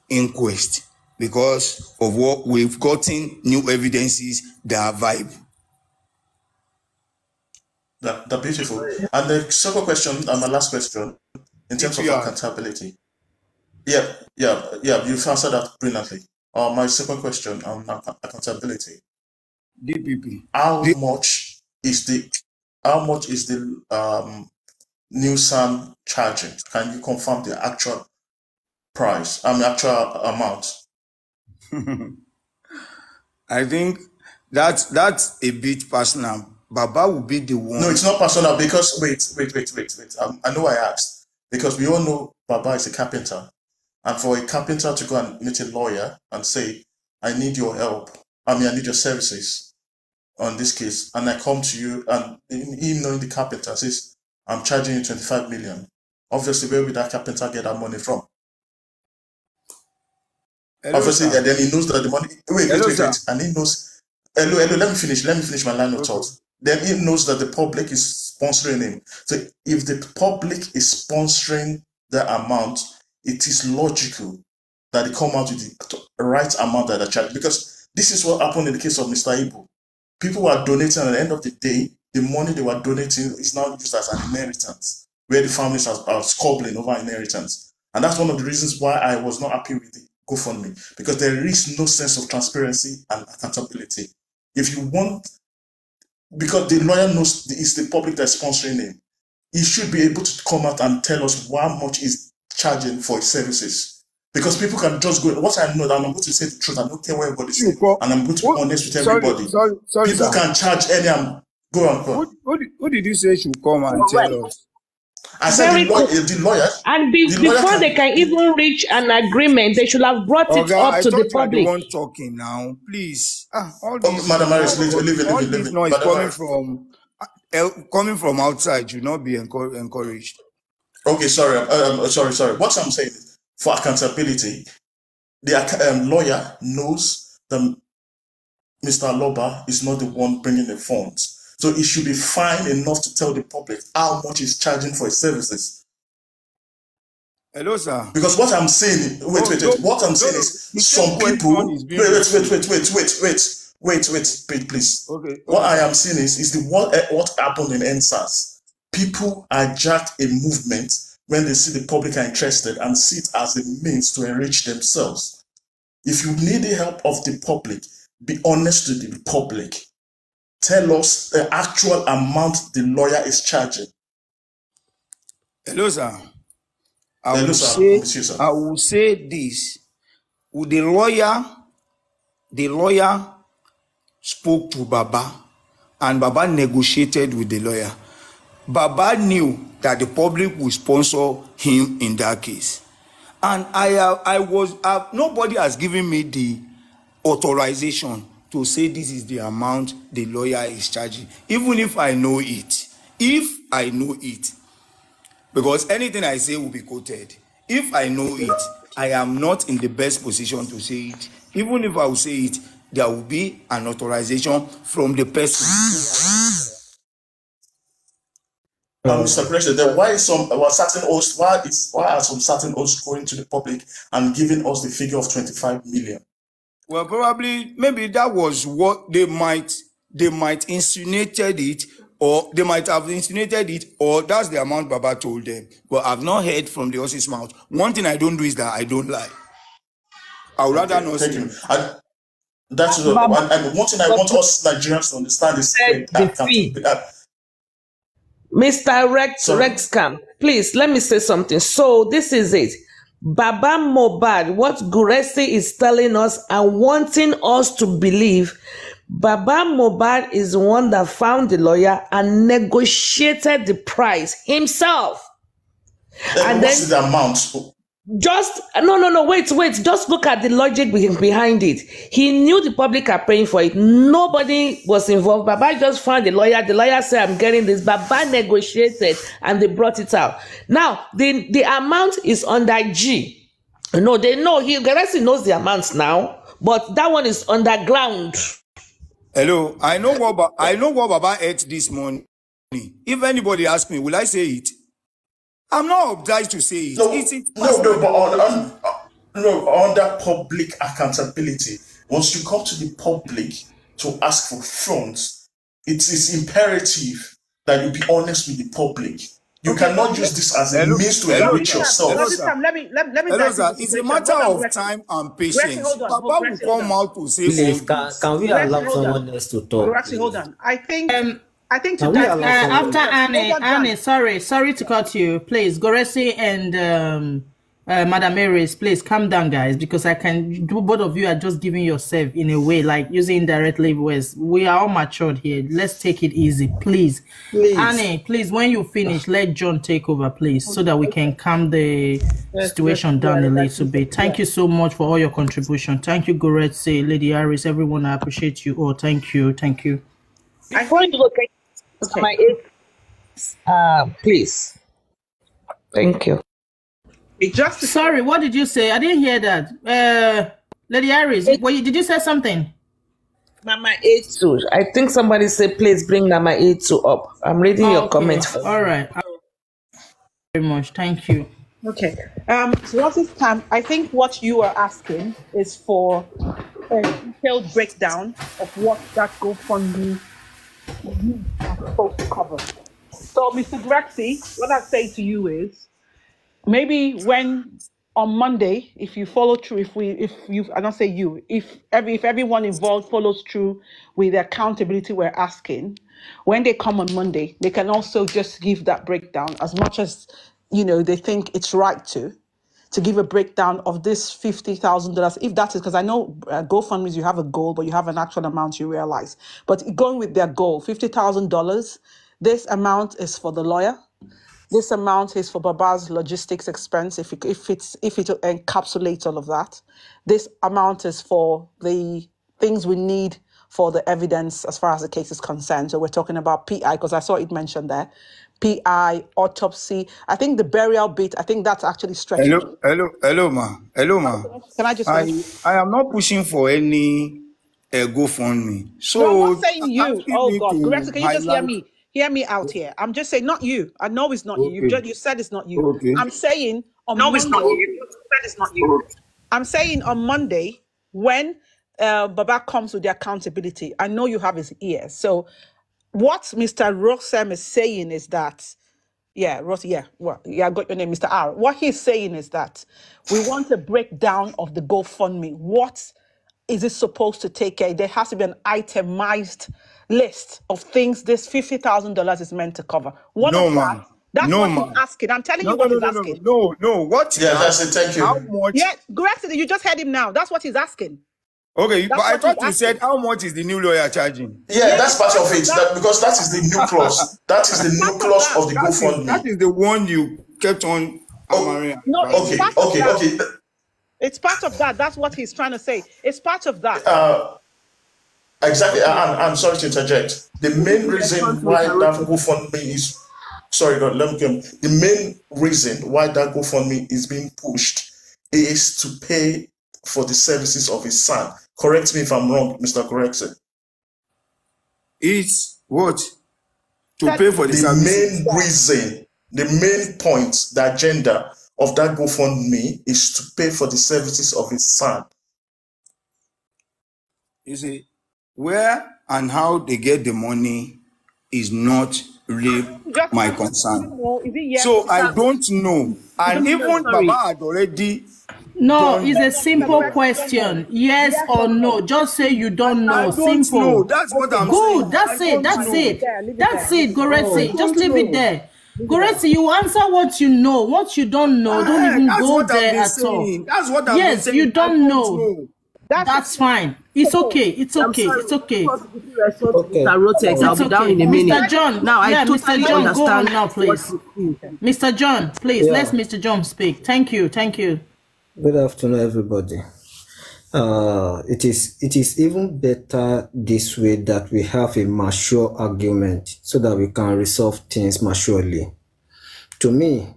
inquest because of what we've gotten new evidences that are viable. That's beautiful. And the second question, and my last question, in terms of accountability. Yeah, you've answered that brilliantly. My second question on accountability. DPP. How much is the new SAM charging? Can you confirm the actual price? Actual amount? I think that's a bit personal. Baba will be the one. No, it's not personal because wait. I know I asked because we all know Baba is a carpenter, and for a carpenter to go and meet a lawyer and say, "I need your help. I need your services on this case," and I come to you and him knowing the carpenter says, "I'm charging you 25 million." Obviously, where will that carpenter get that money from? Hello, obviously, sir. then he knows that the money. Wait, and he knows. Hello. Let me finish my line of thought. Then he knows that the public is sponsoring him. So if the public is sponsoring the amount, it is logical that they come out with the right amount that they charge. Because this is what happened in the case of Mr. Ibu. People were donating, and at the end of the day, the money they were donating is now used as an inheritance, where the families are squabbling over inheritance. And that's one of the reasons why I was not happy with the GoFundMe, because there is no sense of transparency and accountability. If you want, because the lawyer knows it's the public that's sponsoring him, he should be able to come out and tell us how much he's charging for his services. Because people can just go, what I know, that I'm going to say the truth, I don't care what everybody says, and I'm going to be honest with everybody. Sorry, people can charge any, go on. Who did you say should come and tell us? I said the lawyer. And before they can even reach an agreement, they should have brought it up to the public. You are the one talking now, please. All this, Madam Aries, leave this noise coming from outside should not be encouraged. Okay, sorry. What I'm saying is, for accountability, the lawyer knows that Mr. Aloba is not the one bringing the funds. So it should be fine enough to tell the public how much he's charging for his services. Hello, sir. Because what I'm saying, wait. What I'm saying is some people. Wait, please. Okay. What I am saying is what happened in NSAS. People hijack a movement when they see the public are interested and see it as a means to enrich themselves. If you need the help of the public, be honest to the public. Tell us the actual amount the lawyer is charging. Hello, sir. I will say this. The lawyer spoke to Baba, and Baba negotiated with the lawyer. Baba knew that the public would sponsor him in that case. And nobody has given me authorization to say this is the amount the lawyer is charging, even if I know it. If I know it, because anything I say will be quoted. If I know it, I am not in the best position to say it. Even if I will say it, there will be an authorization from the person. Mr. President, why are some certain hosts going to the public and giving us the figure of 25 million? Well, probably, maybe that was what they might insinuated it, or they might have insinuated it, or that's the amount Baba told them. But I've not heard from the horse's mouth. One thing I don't do is that I don't lie. I would rather not say. Thank you. And that's and one thing I want us Nigerians to understand is Mr. Rexcam, please let me say something. So this is it. Baba Mohbad, what Gurexy is telling us and wanting us to believe, Baba Mohbad is the one that found the lawyer and negotiated the price himself. And then the amount. Just wait. Just look at the logic behind it. He knew the public are paying for it. Nobody was involved. Baba just found the lawyer. The lawyer said, "I'm getting this." Baba negotiated, and they brought it out. Now the amount is under G. No, they know. Gurexy knows the amounts now, but that one is underground. Hello, I know what Baba ate this morning. If anybody asks me, will I say it? I'm not obliged to say it. But under public accountability, once you come to the public to ask for funds, it is imperative that you be honest with the public. You cannot use this as a means to enrich yourself. Let me it's a matter of time and patience. Papa will come out to say, please, can we allow someone else to talk? Gurexy, hold on. I think after Annie, sorry to cut you. Please, Gurexy and Madam Aries, please calm down, guys, because I can do. Both of you are just giving yourself in a way, like using indirect words. We are all matured here. Let's take it easy, please. Annie, please, when you finish, let John take over, please, so that we can calm the situation down a little bit. Thank you so much for all your contribution. Thank you, Gurexy, Lady Aries, everyone. I appreciate you all. Thank you. Before you look at my please. Thank you. Sorry, what did you say? I didn't hear that. Lady Aries, did you say something? Mama A2. I think somebody said, please bring Mama A2 up. I'm reading your comments. All right. Very much. Thank you. Okay. So what's this time? I think what you are asking is for a detailed breakdown of what that GoFundMe is supposed to cover. So, Mr. Gurexy, what I say to you is, maybe when on Monday, if you follow through, if everyone involved follows through with the accountability we're asking, when they come on Monday, they can also just give that breakdown as much as they think it's right to give a breakdown of this $50,000, if that is, because I know GoFundMes, you have a goal, but you have an actual amount you realize. But going with their goal, $50,000, this amount is for the lawyer. This amount is for Baba's logistics expense, if it encapsulates all of that. This amount is for the things we need for the evidence as far as the case is concerned. So we're talking about PI, because I saw it mentioned there. PI, autopsy. I think the burial bit, I think that's actually stretching. Hello, ma. Can I just I am not pushing for any GoFundMe. So no, I'm not saying you. Oh God, Gurexy, can you just hear me? Hear me out here. I'm just saying, not you. I know it's not you. You said it's not you. Okay. I'm saying on Monday. It's not you. You said it's not you. I'm saying on Monday, when Baba comes with the accountability, I know you have his ear. So what Mr. Rossem is saying is that, I got your name, Mr. R. What he's saying is that we want a breakdown of the GoFundMe. What is it supposed to take care? There has to be an itemized list of things this $50,000 is meant to cover. That's what he's asking. I'm telling you what he's asking. What? Yeah, that's it. Thank you. How much? Yeah, Gurexy, you just heard him now. That's what he's asking. Okay, but I thought you said how much is the new lawyer charging? Yeah, that's part of it. Because that is the new clause. That is the new clause of the GoFundMe. That is the one you kept on. Okay. It's part of that. That's what he's trying to say. It's part of that. Exactly. I'm sorry to interject. The main reason why that GoFundMe is sorry, let me come. The main reason why that GoFundMe is being pushed is to pay for the services of his son. Correct me if I'm wrong, Mr. Gurexy. It's what? To pay for the services. Main reason, the main point, the agenda of that GoFundMe is to pay for the services of his son. You see, where and how they get the money is not really my concern. So I don't know. And even Baba had already. No, it's a simple question. Yes or no. Just say you don't know. Simple. Know. That's what I'm saying. Good. That's it. That's it, Gurexy. Just leave it there. Gurexy, you answer what you know. What you don't know, don't even go there at all. That's what I'm saying. Yes, you don't know. That's fine. It's okay. It's okay. It's okay. Rotex, I'll be down in a minute. Mr. John, now I totally understand. Go on now, please. Mr. John, please, let Mr. John speak. Thank you. Thank you. Good afternoon, everybody. It is even better this way that we have a mature argument so that we can resolve things maturely. To me,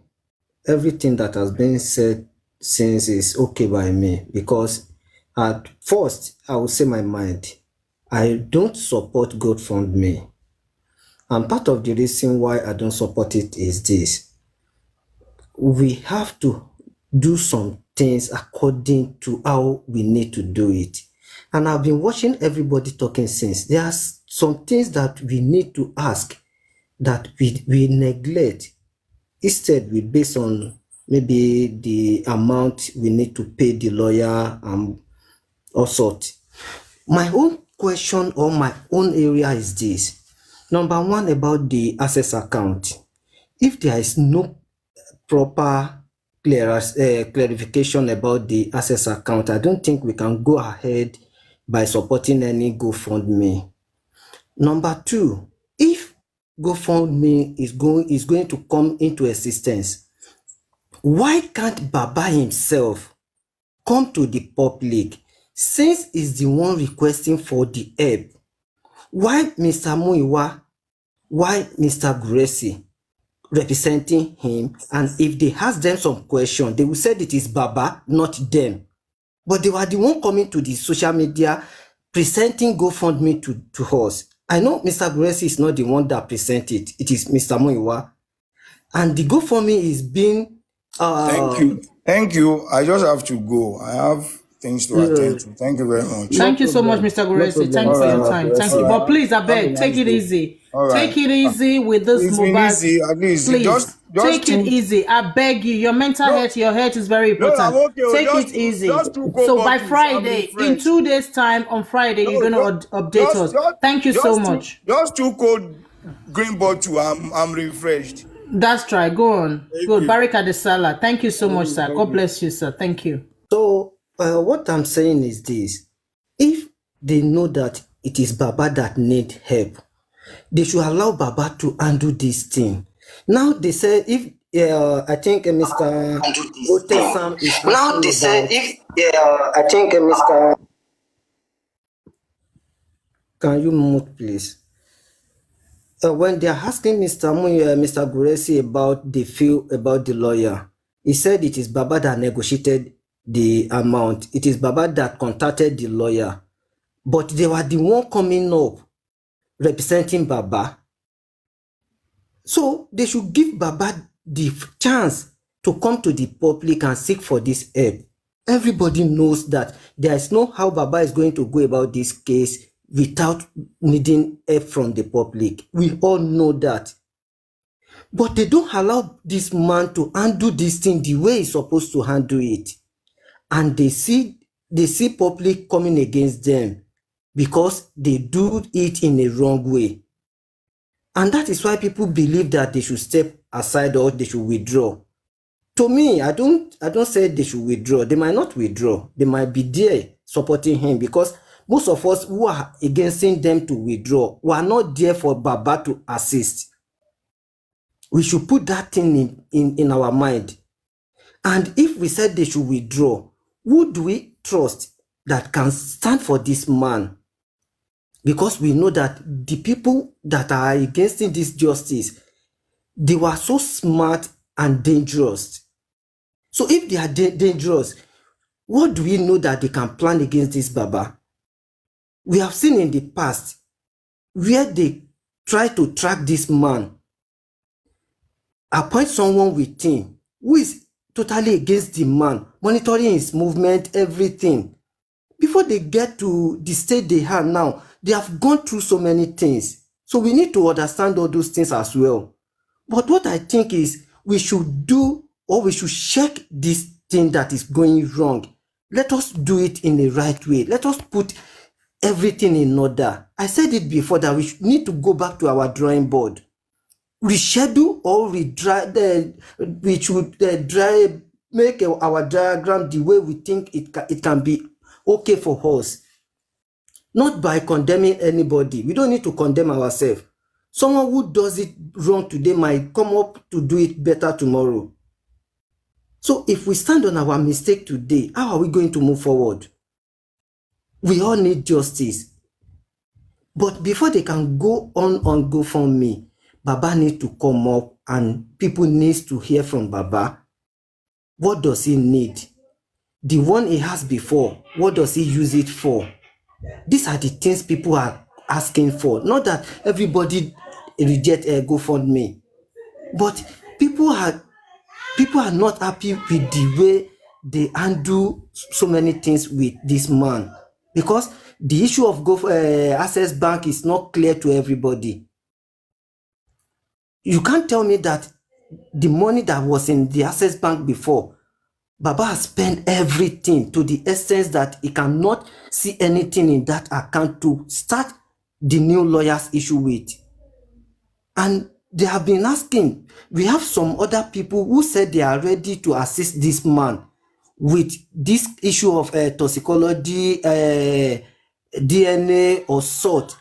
everything that has been said since is okay by me, because at first I will say my mind. I don't support GoFundMe, and part of the reason why I don't support it is this: we have to do some things according to how we need to do it. And I've been watching everybody talking since. There are some things that we need to ask that we neglect. Instead, we base on maybe the amount we need to pay the lawyer and all sorts. My own question or my own area is this. Number one, about the access account. If there is no proper clarification about the access account, I don't think we can go ahead by supporting any GoFundMe. Number two, if GoFundMe is going to come into existence, why can't Baba himself come to the public, since he's the one requesting for the help? Why Mr. Muiwa, why Mr. Gurexy representing him? And if they ask them some question, they will say it is Baba, not them. But they were the one coming to the social media presenting GoFundMe to us. I know Mr. Gurexy is not the one that presented it. It is Mr. Muiwa. And the GoFundMe is being Thank you. I just have to go. I have things to attend to. Thank you very much. Thank you so much, Mr. Gurexy. Thank you for your time. Thank you. But please, I beg, take it easy. Take it easy with this mobile. Please, take it easy. I beg you. Your mental health, your health is very important. Take it easy. So by Friday, in 2 days' time, on Friday, you're going to update us. Thank you so much. Just 2 cold green bottle. I'm refreshed. That's right. Go on. Good. Barika de Salah. Thank you so much, sir. God bless you, sir. Thank you. So what I'm saying is this: if they know that it is Baba that need help, they should allow Baba to undo this thing. Now they say if I think Mr. Otesam is now they say if I think Mr. Can you mute, please? When they are asking Mr. Gurexy about the lawyer, he said it is Baba that negotiated the amount. It is Baba that contacted the lawyer, but they were the one coming up representing Baba. So they should give Baba the chance to come to the public and seek for this help. Everybody knows that there is no how Baba is going to go about this case without needing help from the public. We all know that. But they don't allow this man to handle this thing the way he's supposed to handle it. And they see public coming against them because they do it in a wrong way. And that is why people believe that they should step aside or they should withdraw. To me, I don't say they should withdraw. They might not withdraw. They might be there supporting him, because most of us who are against them to withdraw were not there for Baba to assist. We should put that thing in our mind. And if we said they should withdraw, who do we trust that can stand for this man? Because we know that the people that are against this justice, they were so smart and dangerous. So if they are dangerous, what do we know that they can plan against this Baba? We have seen in the past where they try to track this man, appoint someone with him who is totally against the man, monitoring his movement, everything. Before they get to the state they are now, they have gone through so many things. So we need to understand all those things as well. But what I think is we should do, or we should check this thing that is going wrong. Let us do it in the right way. Let us put everything in order. I said it before that we need to go back to our drawing board. Reschedule or we should make our diagram the way we think it can be okay for us. Not by condemning anybody. We don't need to condemn ourselves. Someone who does it wrong today might come up to do it better tomorrow. So if we stand on our mistake today, how are we going to move forward? We all need justice. But before they can go on GoFundMe, Baba needs to come up and people need to hear from Baba. What does he need? The one he has before, what does he use it for? These are the things people are asking for. Not that everybody reject GoFundMe, but people are not happy with the way they undo so many things with this man, because the issue of Access Bank is not clear to everybody. You can't tell me that the money that was in the Access Bank before, Baba has spent everything to the extent that he cannot see anything in that account to start the new lawyers issue with. And they have been asking, we have some other people who said they are ready to assist this man with this issue of toxicology, DNA or sort.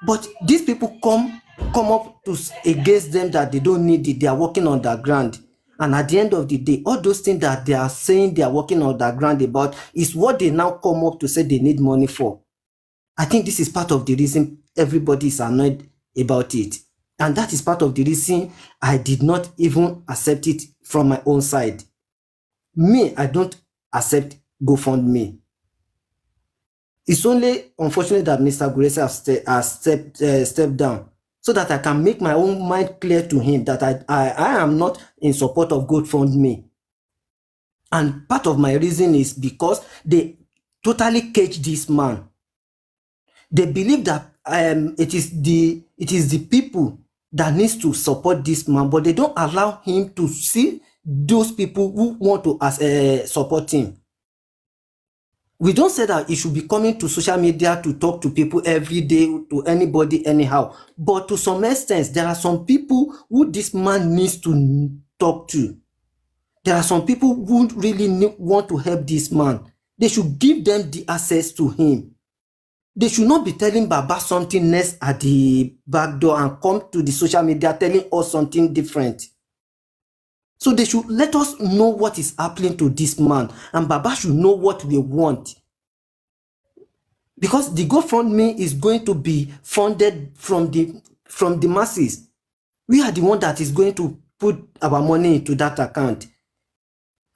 But these people come up to against them that they don't need it, they are working underground. And at the end of the day, all those things that they are saying they are working underground about is what they now come up to say they need money for. I think this is part of the reason everybody is annoyed about it. And that is part of the reason I did not even accept it from my own side. Me, I don't accept GoFundMe. It's only unfortunate that Mr. Gurexy has stepped down so that I can make my own mind clear to him that I am not in support of GoFundMe. And part of my reason is because they totally cage this man. They believe that it is the people that needs to support this man, but they don't allow him to see those people who want to support him. We don't say that he should be coming to social media to talk to people every day, to anybody anyhow. But to some extent, there are some people who this man needs to talk to. There are some people who really want to help this man. They should give them the access to him. They should not be telling Baba something next at the back door and come to the social media telling us something different. So they should let us know what is happening to this man, and Baba should know what we want. Because the GoFundMe is going to be funded from the masses. We are the one that is going to put our money into that account.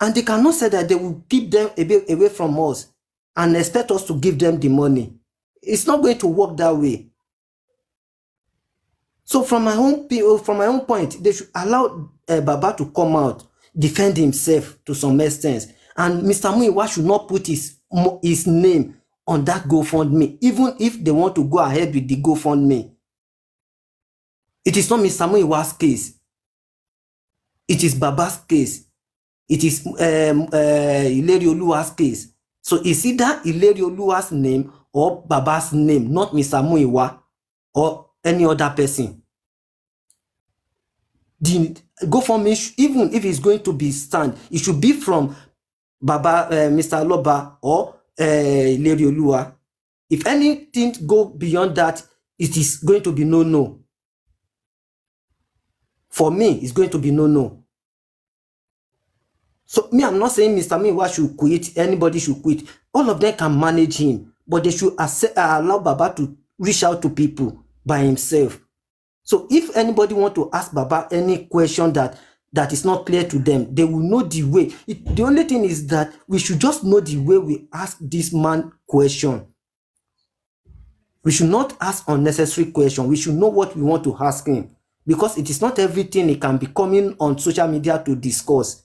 And they cannot say that they will keep them away from us and expect us to give them the money. It's not going to work that way. So from my own point, they should allow Baba to come out, defend himself to some extent. And Mr. Muyiwa should not put his name on that GoFundMe, even if they want to go ahead with the GoFundMe. It is not Mr. Muyiwa's case. It is Baba's case. It is Ileri Oluwa's case. So it's either Ileri Oluwa's name or Baba's name, not Mr. Muyiwa or any other person. The GoFundMe, even if it's going to be stand, it should be from Baba, Mr. Loba or Ileri Oluwa. If anything go beyond that, it is going to be no. For me, it's going to be no. So me, I'm not saying Mr. Muiwa should quit, anybody should quit. All of them can manage him, but they should allow Baba to reach out to people by himself. So if anybody want to ask Baba any question that is not clear to them, they will know the way. The only thing is that we should just know the way we ask this man question. We should not ask unnecessary questions. We should know what we want to ask him, because it is not everything he can be coming on social media to discuss,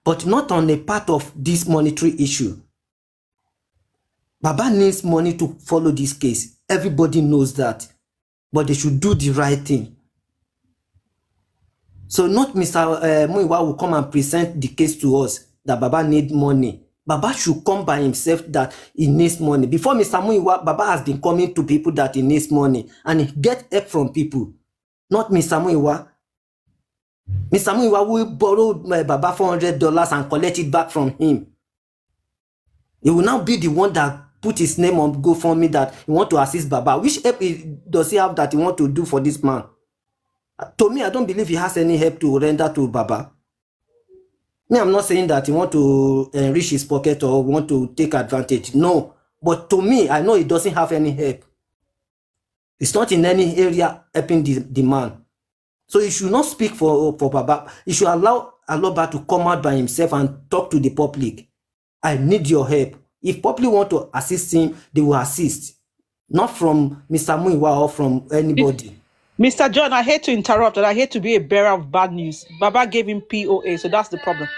but not on a part of this monetary issue. Baba needs money to follow this case. Everybody knows that, but they should do the right thing. So not Mr. Muiwa will come and present the case to us that Baba need money. Baba should come by himself that he needs money. Before Mr. Muiwa, Baba has been coming to people that he needs money and he get help from people, not Mr. Muiwa. Mr. Muiwa will borrow Baba $400 and collect it back from him. He will now be the one that put his name on GoFundMe that he want to assist Baba. Which help does he have that he want to do for this man? To me, I don't believe he has any help to render to Baba. Me, I'm not saying that he want to enrich his pocket or want to take advantage. No. But to me, I know he doesn't have any help. It's not in any area helping the man. So he should not speak for Baba. He should allow Baba to come out by himself and talk to the public. I need your help. If public want to assist him, they will assist. Not from Mr. Muiwa or from anybody. Mr. John, I hate to interrupt, and I hate to be a bearer of bad news. Baba gave him POA, so that's the problem.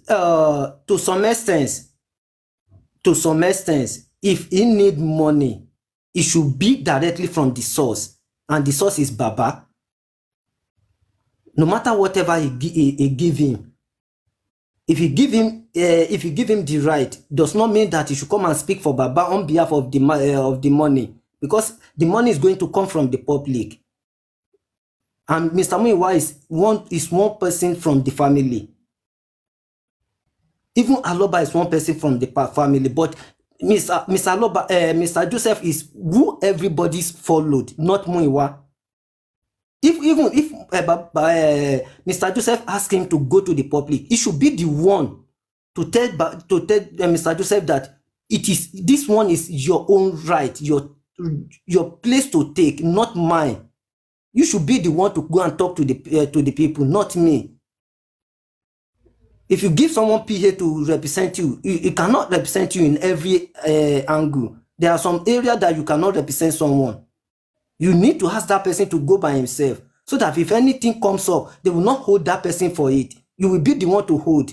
To some extent, if he need money, it should be directly from the source, and the source is Baba. No matter whatever he give him, if you give him the right, does not mean that he should come and speak for Baba on behalf of the money, because the money is going to come from the public. And Mr. Muiwa is one person from the family. Even Aloba is one person from the family, but Mr. Joseph is who everybody's followed, not Muiwa. Even if Mr. Joseph asked him to go to the public, he should be the one to tell Mr. Joseph that this one is your own right, your place to take, not mine. You should be the one to go and talk to the people, not me. If you give someone PA to represent you, it cannot represent you in every angle. There are some areas that you cannot represent someone. You need to ask that person to go by himself, so that if anything comes up, they will not hold that person for it. You will be the one to hold.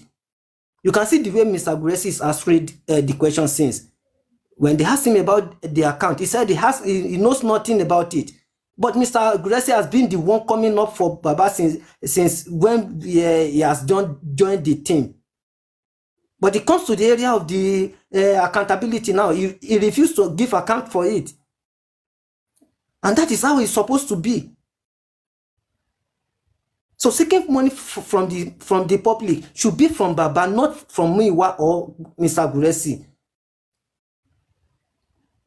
You can see the way Mr. Gurexy has read the question since. When they asked him about the account, he said he knows nothing about it. But Mr. Gurexy has been the one coming up for Baba since when he has joined the team. But it comes to the area of the accountability now. He refused to give account for it. And that is how it's supposed to be. So seeking money from the public should be from Baba, not from Muiwa or Mr. Gurexy.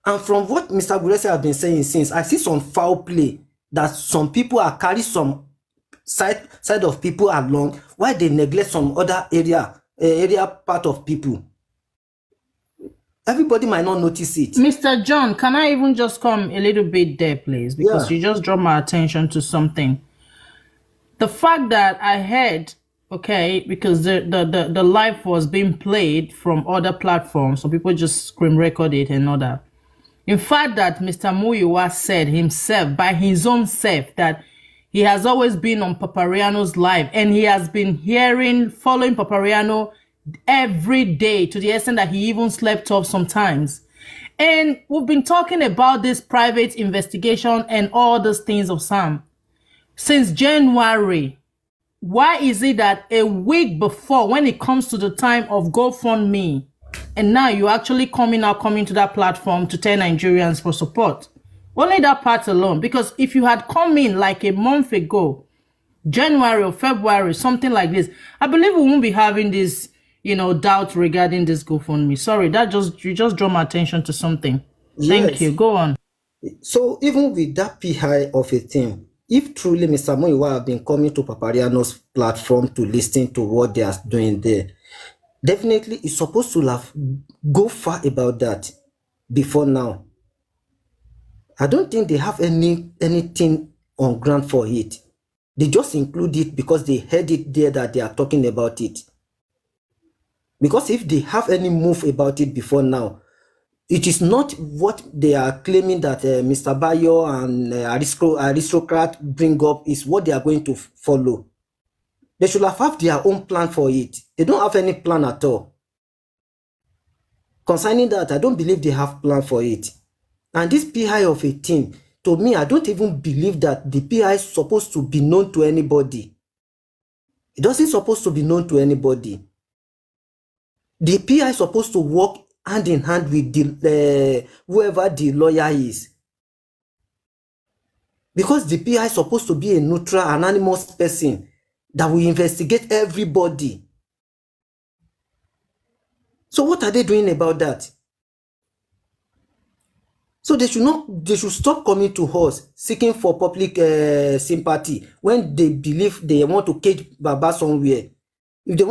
And from what Mr. Gurexy has been saying since, I see some foul play that some people are carrying some side of people along while they neglect some other area part of people. Everybody might not notice it. Mr. John, can I even just come a little bit there, please? Because you just draw my attention to something. The fact that I heard, okay, because the live was being played from other platforms, so people just screen record it and all that. In fact, that Mr. Muiwa said himself, by his own self, that he has always been on Papariano's live, and he has been following Papariano every day, to the extent that he even slept off sometimes. And we've been talking about this private investigation and all those things of Sam since January. Why is it that a week before, when it comes to the time of GoFundMe, and now you're actually coming to that platform to tell Nigerians for support? Only that part alone. Because if you had come in like a month ago, January or February, something like this, I believe we won't be having this, doubt regarding this GoFundMe. Sorry, you just draw my attention to something. Yes. Thank you. Go on. So even with that PI of a thing, if truly Mr. Muiwa have been coming to Papariano's platform to listen to what they are doing there, definitely it's supposed to have go far about that before now. I don't think they have anything on ground for it. They just include it because they heard it there that they are talking about it. Because if they have any move about it before now, it is not what they are claiming that Mr. Bayo and aristocrat bring up is what they are going to follow. They should have their own plan for it. They don't have any plan at all. Concerning that, I don't believe they have plan for it. And this PI of a team, to me, I don't even believe that the PI is supposed to be known to anybody. It doesn't supposed to be known to anybody. The PI is supposed to work hand in hand with the whoever the lawyer is. Because the PI is supposed to be a neutral, anonymous person that will investigate everybody. So what are they doing about that? So they should stop coming to us seeking for public sympathy when they believe they want to cage Baba somewhere. If they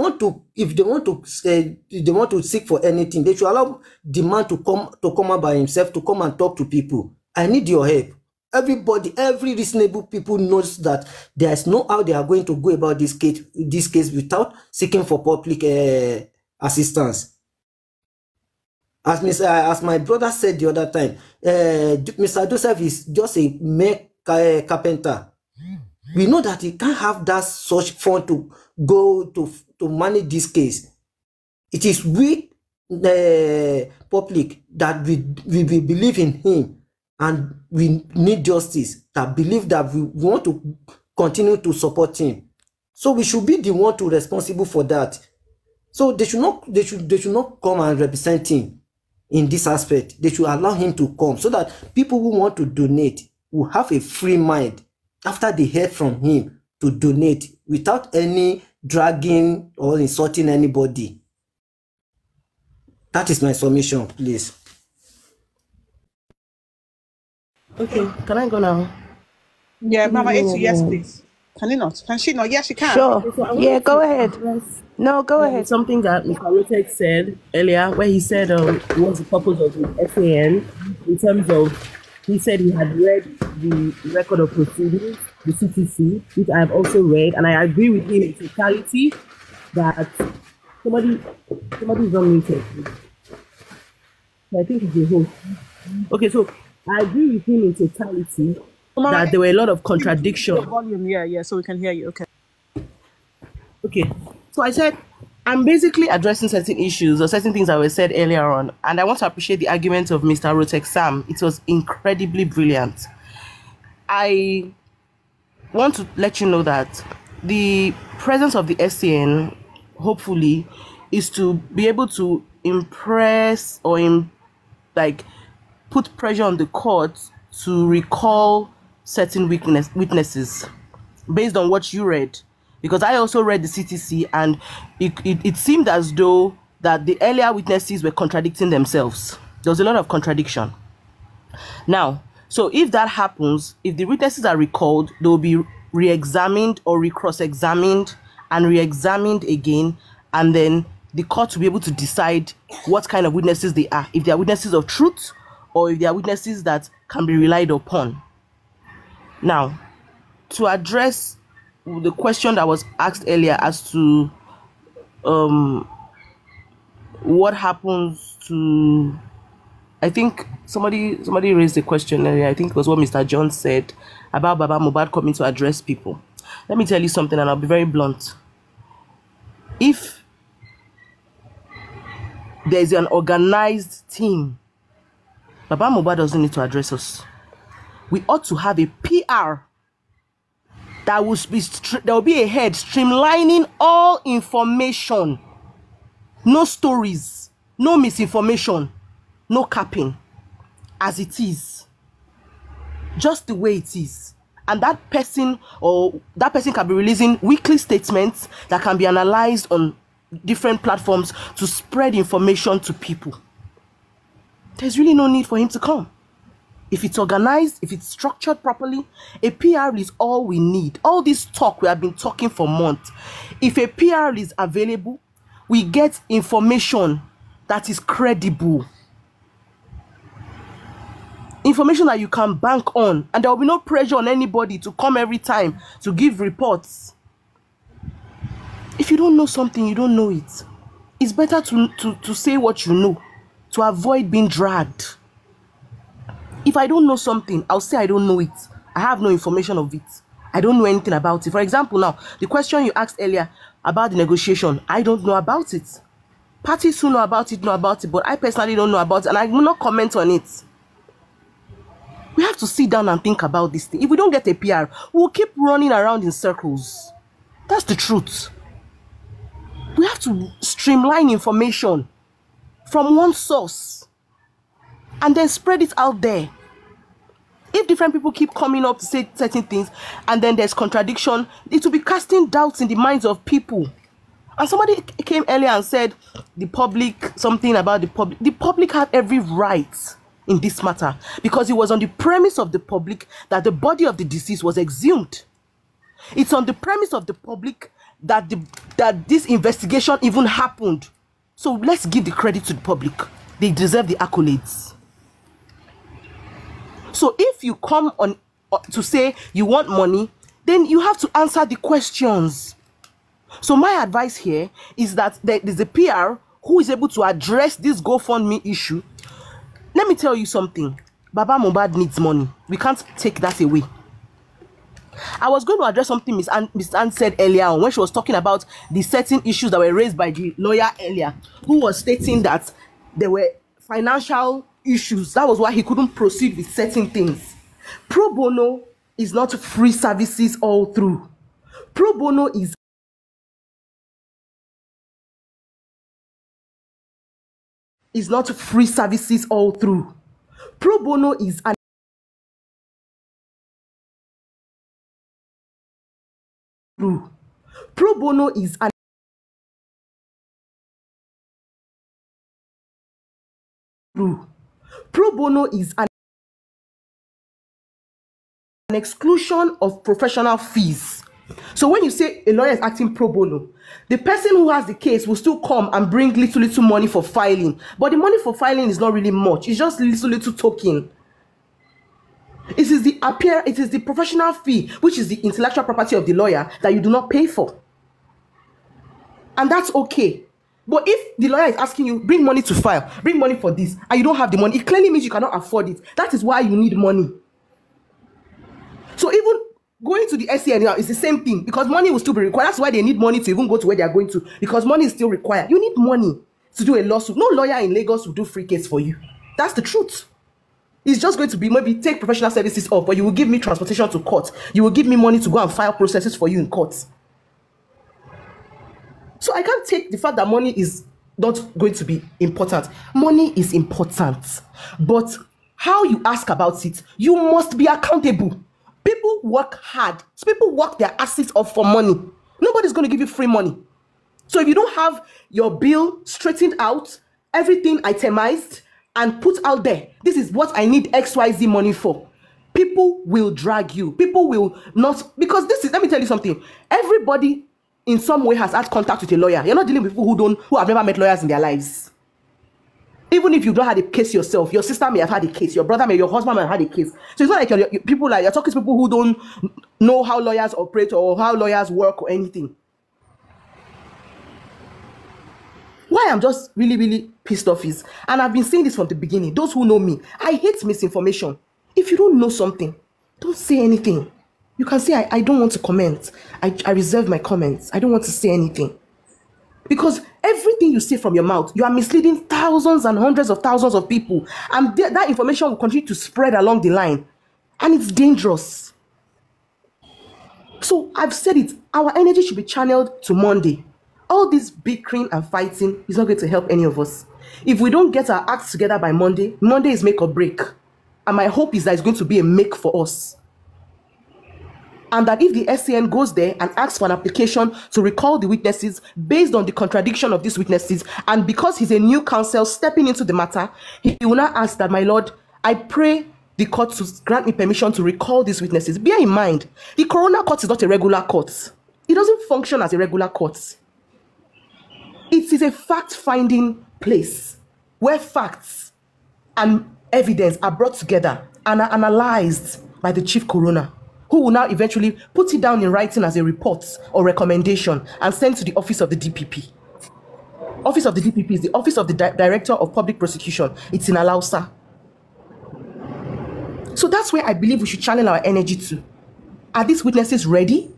want to seek for anything, they should allow the man to come out by himself, to come and talk to people. I need your help. Everybody, every reasonable people knows that there is no how they are going to go about this case without seeking for public assistance. As my brother said the other time, Mr. Joseph is just a mere carpenter. We know that he can't have that such fund to go to manage this case. It is we, the public, that we believe in him, and we need justice, that believe that we want to continue to support him. So we should be the one to responsible for that. So they should not come and represent him in this aspect. They should allow him to come so that people who want to donate will have a free mind after they heard from him to donate without any dragging or insulting anybody. That is my submission, please. Okay, can I go now? Yeah, Mama Eti, yes, please. Can you not? Can she not? Yes, she can. Sure. Okay, so Yeah, go ahead. No, go ahead. Something that Mr. Rotek said earlier, where he said what's the purpose of the SAN, in terms of, he said he had read the record of proceedings, the CTC, which I have also read, and I agree with him in totality that somebody's unmuted. I think it's the host. Okay, so I agree with him in totality that there were a lot of contradictions. Volume, yeah, so we can hear you. Okay, so I said I'm basically addressing certain issues or certain things that were said earlier on, and I want to appreciate the argument of Mr. Rotek Sam. It was incredibly brilliant. I want to let you know that the presence of the SCN, hopefully, is to be able to impress or put pressure on the court to recall certain witnesses based on what you read. Because I also read the CTC, and it seemed as though that the earlier witnesses were contradicting themselves. There was a lot of contradiction. Now, so if that happens, if the witnesses are recalled, they will be re-examined or re-cross-examined and re-examined again, and then the court will be able to decide what kind of witnesses they are, if they are witnesses of truth or if they are witnesses that can be relied upon. Now, to address the question that was asked earlier as to what happens to, I think somebody raised a question earlier, I think it was what Mr. John said about Baba Mohbad coming to address people. Let me tell you something, and I'll be very blunt. If there's an organized team, Baba Mohbad doesn't need to address us. We ought to have a PR that will be a head streamlining all information, no stories, no misinformation, no capping, as it is, just the way it is. And that person can be releasing weekly statements that can be analyzed on different platforms to spread information to people. There's really no need for him to come. if it's organized, if it's structured properly, a PR is all we need. All this talk we have been talking for months. If a PR is available, we get information that is credible. Information that you can bank on, and there will be no pressure on anybody to come every time to give reports. If you don't know something, you don't know it. It's better to say what you know, to avoid being dragged. If I don't know something, I'll say I don't know it. I have no information of it. I don't know anything about it. For example, now, the question you asked earlier about the negotiation, I don't know about it. Parties who know about it, but I personally don't know about it, and I will not comment on it. We have to sit down and think about this thing. If we don't get a PR, we'll keep running around in circles. That's the truth. We have to streamline information from one source and then spread it out there. If different people keep coming up to say certain things and then there's contradiction, it will be casting doubts in the minds of people. And somebody came earlier and said the public, something about the public. The public have every right in this matter because it was on the premise of the public that the body of the deceased was exhumed. It's on the premise of the public that this investigation even happened. So let's give the credit to the public. They deserve the accolades. So if you come on to say you want money, then you have to answer the questions. So my advice here is that there is a PR who is able to address this GoFundMe issue. Let me tell you something. Baba Mohbad needs money. We can't take that away. I was going to address something Miss Anne said earlier on when she was talking about the certain issues that were raised by the lawyer earlier, who was stating that there were financial issues. That was why he couldn't proceed with certain things. Pro bono is not free services all through. Pro bono is not free services all through. Pro bono is an Pro bono is an Pro bono is an exclusion of professional fees. So when you say a lawyer is acting pro bono, the person who has the case will still come and bring little money for filing. But the money for filing is not really much. It's just little token. It is the professional fee, which is the intellectual property of the lawyer, that you do not pay for. And that's okay. But if the lawyer is asking you, bring money to file, bring money for this, and you don't have the money, it clearly means you cannot afford it. That is why you need money. So even going to the SCN now is the same thing, because money will still be required. That's why they need money to even go to where they are going to, because money is still required. You need money to do a lawsuit. No lawyer in Lagos will do free case for you. That's the truth. It's just going to be maybe take professional services off, but you will give me transportation to court. You will give me money to go and file processes for you in court. So I can't take the fact that money is not going to be important. Money is important. But how you ask about it, you must be accountable. People work hard. People work their assets off for money. Nobody's going to give you free money. So if you don't have your bill straightened out, everything itemized, and put out there, this is what I need XYZ money for, people will drag you. People will not, because this is, let me tell you something. Everybody in some way has had contact with a lawyer. You're not dealing with people who have never met lawyers in their lives. Even if you don't have a case yourself, your sister may have had a case, your brother your husband may have had a case. So it's not like you're talking to people who don't know how lawyers operate or how lawyers work or anything. Why I'm just really pissed off is, and I've been saying this from the beginning, those who know me, I hate misinformation. If you don't know something, don't say anything. You can say, I don't want to comment. I reserve my comments. I don't want to say anything. Because everything you say from your mouth, you are misleading thousands and hundreds of thousands of people. And that information will continue to spread along the line. And it's dangerous. So I've said it, our energy should be channeled to Monday. All this bickering and fighting is not going to help any of us. If we don't get our acts together by Monday, Monday is make or break. And my hope is that it's going to be a make for us. And that if the SCN goes there and asks for an application to recall the witnesses based on the contradiction of these witnesses, and because he's a new counsel stepping into the matter, he will not ask that, my lord, I pray the court to grant me permission to recall these witnesses. Bear in mind, the coroner court is not a regular court. It doesn't function as a regular court. It is a fact-finding place where facts and evidence are brought together and are analyzed by the chief coroner, who will now eventually put it down in writing as a report or recommendation and send to the office of the DPP. Office of the DPP is the Office of the Director of Public Prosecution. It's in Alausa. So that's where I believe we should channel our energy to. Are these witnesses ready?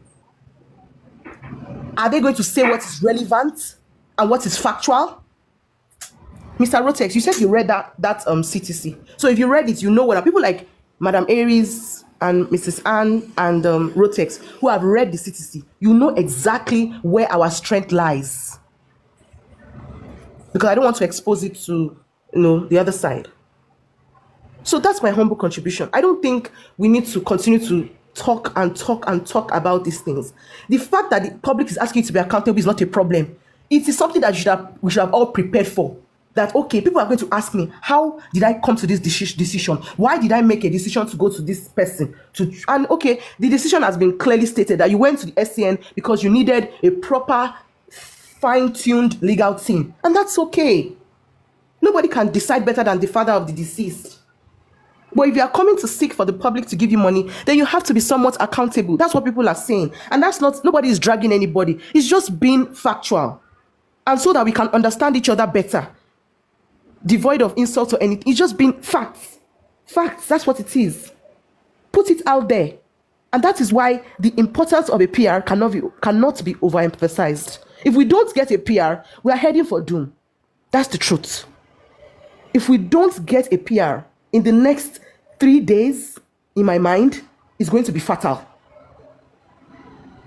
Are they going to say what is relevant and what is factual? Mr. Rotex, you said you read that CTC. So if you read it, you know what people like Madam Aries and Mrs. Ann and Rotex who have read the CTC, you know exactly where our strength lies. Because I don't want to expose it to, the other side. So that's my humble contribution. I don't think we need to continue to talk about these things. The fact that the public is asking you to be accountable is not a problem. It is something that we should have all prepared for. That, okay, people are going to ask me, how did I come to this decision? Why did I make a decision to go to this person? And okay, the decision has been clearly stated that you went to the SCN because you needed a proper, fine-tuned legal team. And that's okay. Nobody can decide better than the father of the deceased. But if you are coming to seek for the public to give you money, then you have to be somewhat accountable. That's what people are saying. And that's not, nobody is dragging anybody. It's just being factual. And so that we can understand each other better. Devoid of insult or anything. It's just being facts. Facts, that's what it is. Put it out there. And that is why the importance of a PR cannot be overemphasized. If we don't get a PR, we are heading for doom. That's the truth. If we don't get a PR in the next 3 days, in my mind, it's going to be fatal.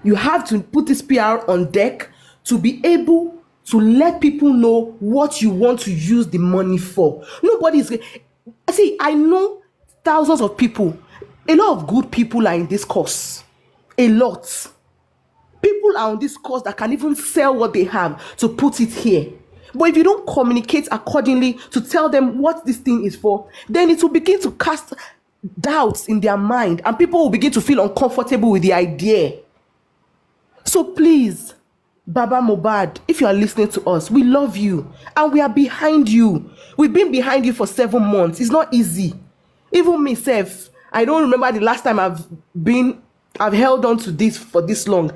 You have to put this PR on deck to be able to let people know what you want to use the money for. Nobody is... See, I know thousands of people. A lot of good people are in this course. A lot. People are on this course that can even sell what they have to put it here. But if you don't communicate accordingly to tell them what this thing is for, then it will begin to cast doubts in their mind and people will begin to feel uncomfortable with the idea. So please, Baba Mohbad, if you are listening to us, we love you and we are behind you. We've been behind you for 7 months. It's not easy. Even myself, I don't remember the last time I've held on to this for this long.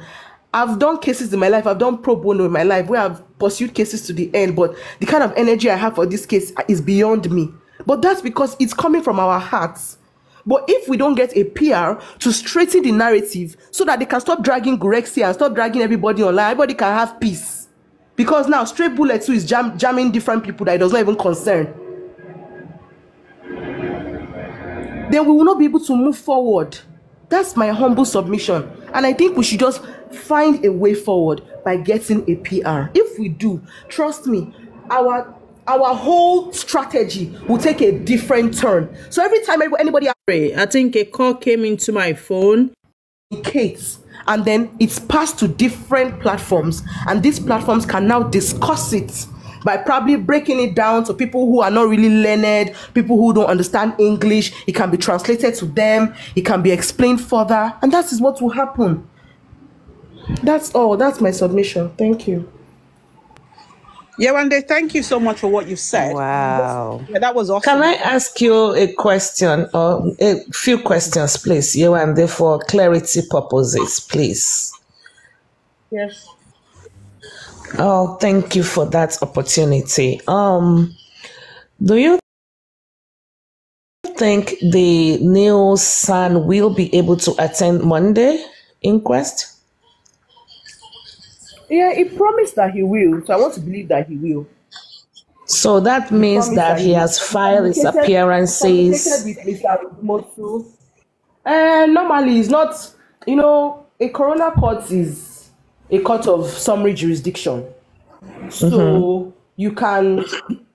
I've done cases in my life. I've done pro bono in my life where I've pursued cases to the end. But the kind of energy I have for this case is beyond me. But that's because it's coming from our hearts. But if we don't get a PR to straighten the narrative so that they can stop dragging Gurexy and stop dragging everybody online, everybody can have peace. Because now Straight Bullet 2 is jamming different people that it does not even concern. Then we will not be able to move forward. That's my humble submission. And I think we should just find a way forward by getting a PR. If we do, trust me, our whole strategy will take a different turn. So every time anybody... I think a call came into my phone. And then it's passed to different platforms. And these platforms can now discuss it by probably breaking it down to people who are not really learned, people who don't understand English. It can be translated to them. It can be explained further. And that is what will happen. That's all. That's my submission. Thank you. Yewande, thank you so much for what you've said. Wow. Yeah, that was awesome. Can I ask you a question or a few questions, please, Yewande, for clarity purposes, please? Yes. Oh, thank you for that opportunity. Do you think the new son will be able to attend Monday inquest? Yeah, he promised that he will, so I want to believe that he will. So that means that he has filed his appearances. With Mr. Motu. Normally, it's not, a coroner court is a court of summary jurisdiction. So you can,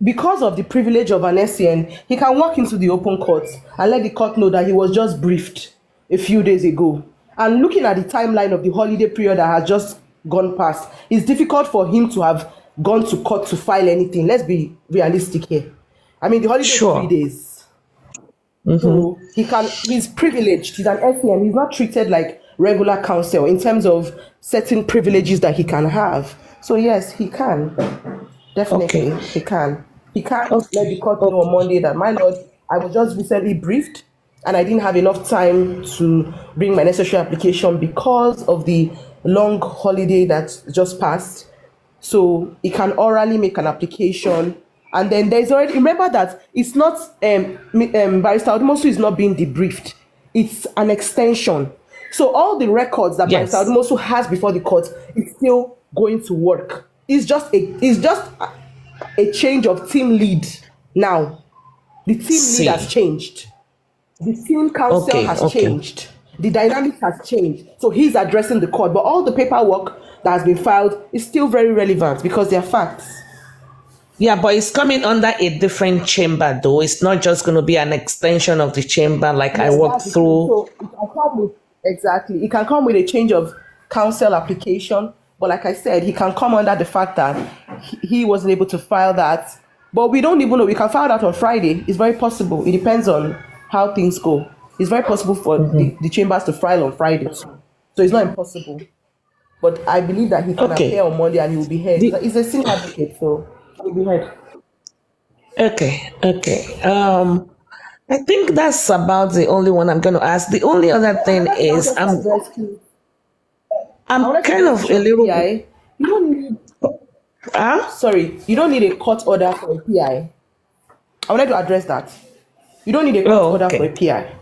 because of the privilege of an SCN, he can walk into the open court and let the court know that he was just briefed a few days ago. And looking at the timeline of the holiday period that has just gone past, it's difficult for him to have gone to court to file anything. Let's be realistic here. I mean, the holiday is 3 days. So he's privileged. He's an SEM. He's not treated like regular counsel in terms of certain privileges that he can have. So yes, he can. Definitely, he can. He can't let the court know on Monday that, my lord, I was just recently briefed and I didn't have enough time to bring my necessary application because of the long holiday that just passed. So he can orally make an application. And then there's already, remember that it's not, Barrister Odumosu is not being debriefed. It's an extension. So all the records that Barrister Odumosu has before the court is still going to work. It's just a change of team lead now. The team lead has changed. The team counsel has changed. The dynamic has changed. So he's addressing the court. But all the paperwork that has been filed is still very relevant because they're facts. Yeah, but it's coming under a different chamber, though. It's not just going to be an extension of the chamber like I walked through. So it can come with, exactly. It can come with a change of counsel application. But like I said, he can come under the fact that he wasn't able to file that. But we don't even know. We can file that on Friday. It's very possible. It depends on how things go. It's very possible for the chambers to file on Friday. So it's not impossible. But I believe that he can appear on Monday and he will be heard. He's a senior advocate, so he will be heard. Okay. I think that's about the only one I'm going to ask. The only other thing is I'm kind of a little... You don't need... Sorry, you don't need a court order for a PI. I would like to address that. You don't need a court order for a PI.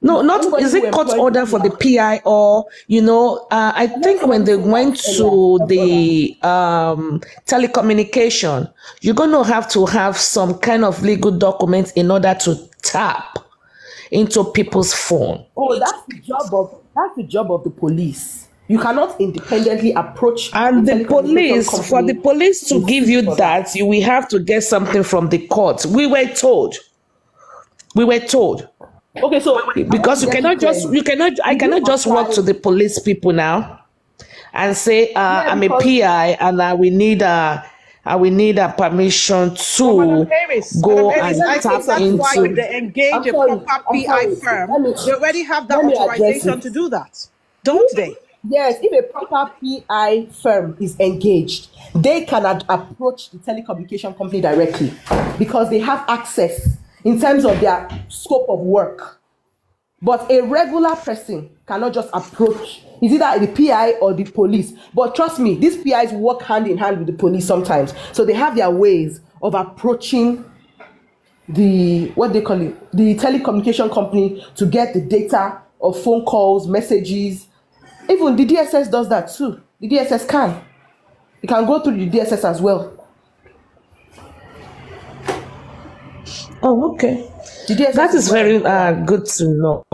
No, not is it court order for the PI or, I think when they went to the telecommunication, you're going to have some kind of legal documents in order to tap into people's phone. Oh, that's the job of the police. You cannot independently approach the police. For the police to give you that, you will have to get something from the court. We were told. Okay, so because I cannot just walk to the police people now and say I'm a PI and I will need a permission to go and tap into. Why they engage a proper PI firm? They already have that authorization to do that, don't they? Yes, if a proper PI firm is engaged, they cannot approach the telecommunication company directly because they have access in terms of their scope of work. But a regular person cannot just approach. It's either the PI or the police. But trust me, these PIs work hand in hand with the police sometimes. So they have their ways of approaching the telecommunication company to get the data of phone calls, messages. Even the DSS does that too. The DSS can. You can go through the DSS as well. Oh, okay. That is very good to know.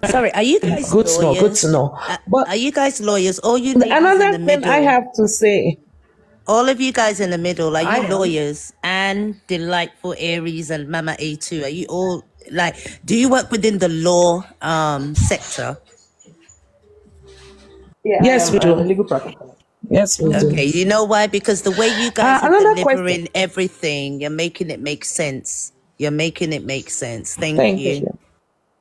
Sorry, are you guys good lawyers? To know, good to know. But are you guys lawyers? All you need another in the thing middle, I have to say. All of you guys in the middle, are you lawyers? And Delightful Aries and Mama A2, are you all do you work within the law sector? Yeah, yes, we do. Legal practitioner. Yes, we do. Okay, you know why? Because the way you guys are delivering everything, you're making it make sense. Thank you.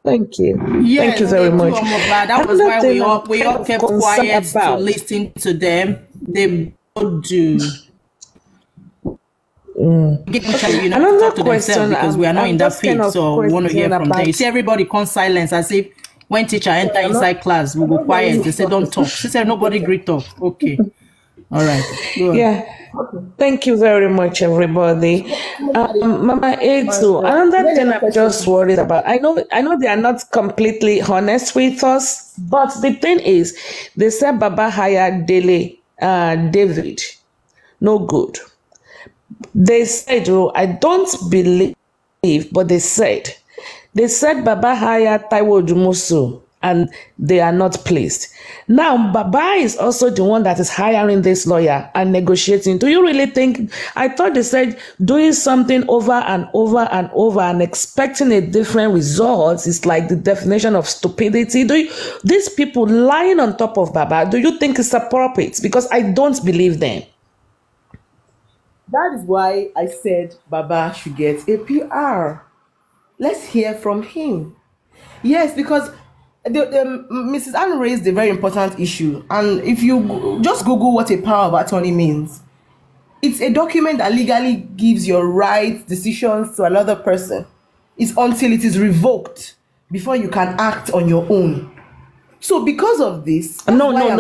Thank you. Yes, thank you very much. That was why we all kept quiet to listen to them. They both do. Another question, because we are not in that field, so we want to hear from them. You see, everybody comes silence as if when teacher enter inside class, we go quiet. They say don't talk. She said nobody greet talk. Okay, all right. Yeah. Thank you very much, everybody. Mama A2, another thing I'm just worried about. I know they are not completely honest with us, but the thing is, they said Baba hired David. No good. They said, I don't believe, but they said Baba hired Taiwo Odumosu and they are not pleased. Now, Baba is also the one that is hiring this lawyer and negotiating. Do you really think? I thought they said doing something over and over and over and expecting a different result is like the definition of stupidity. These people lying on top of Baba, do you think it's appropriate? Because I don't believe them. That is why I said Baba should get a PR. Let's hear from him. Yes, because Mrs. Anne raised a very important issue. And if you just Google what a power of attorney means, it's a document that legally gives your rights, decisions to another person. It's until it is revoked before you can act on your own. So because of this, no. That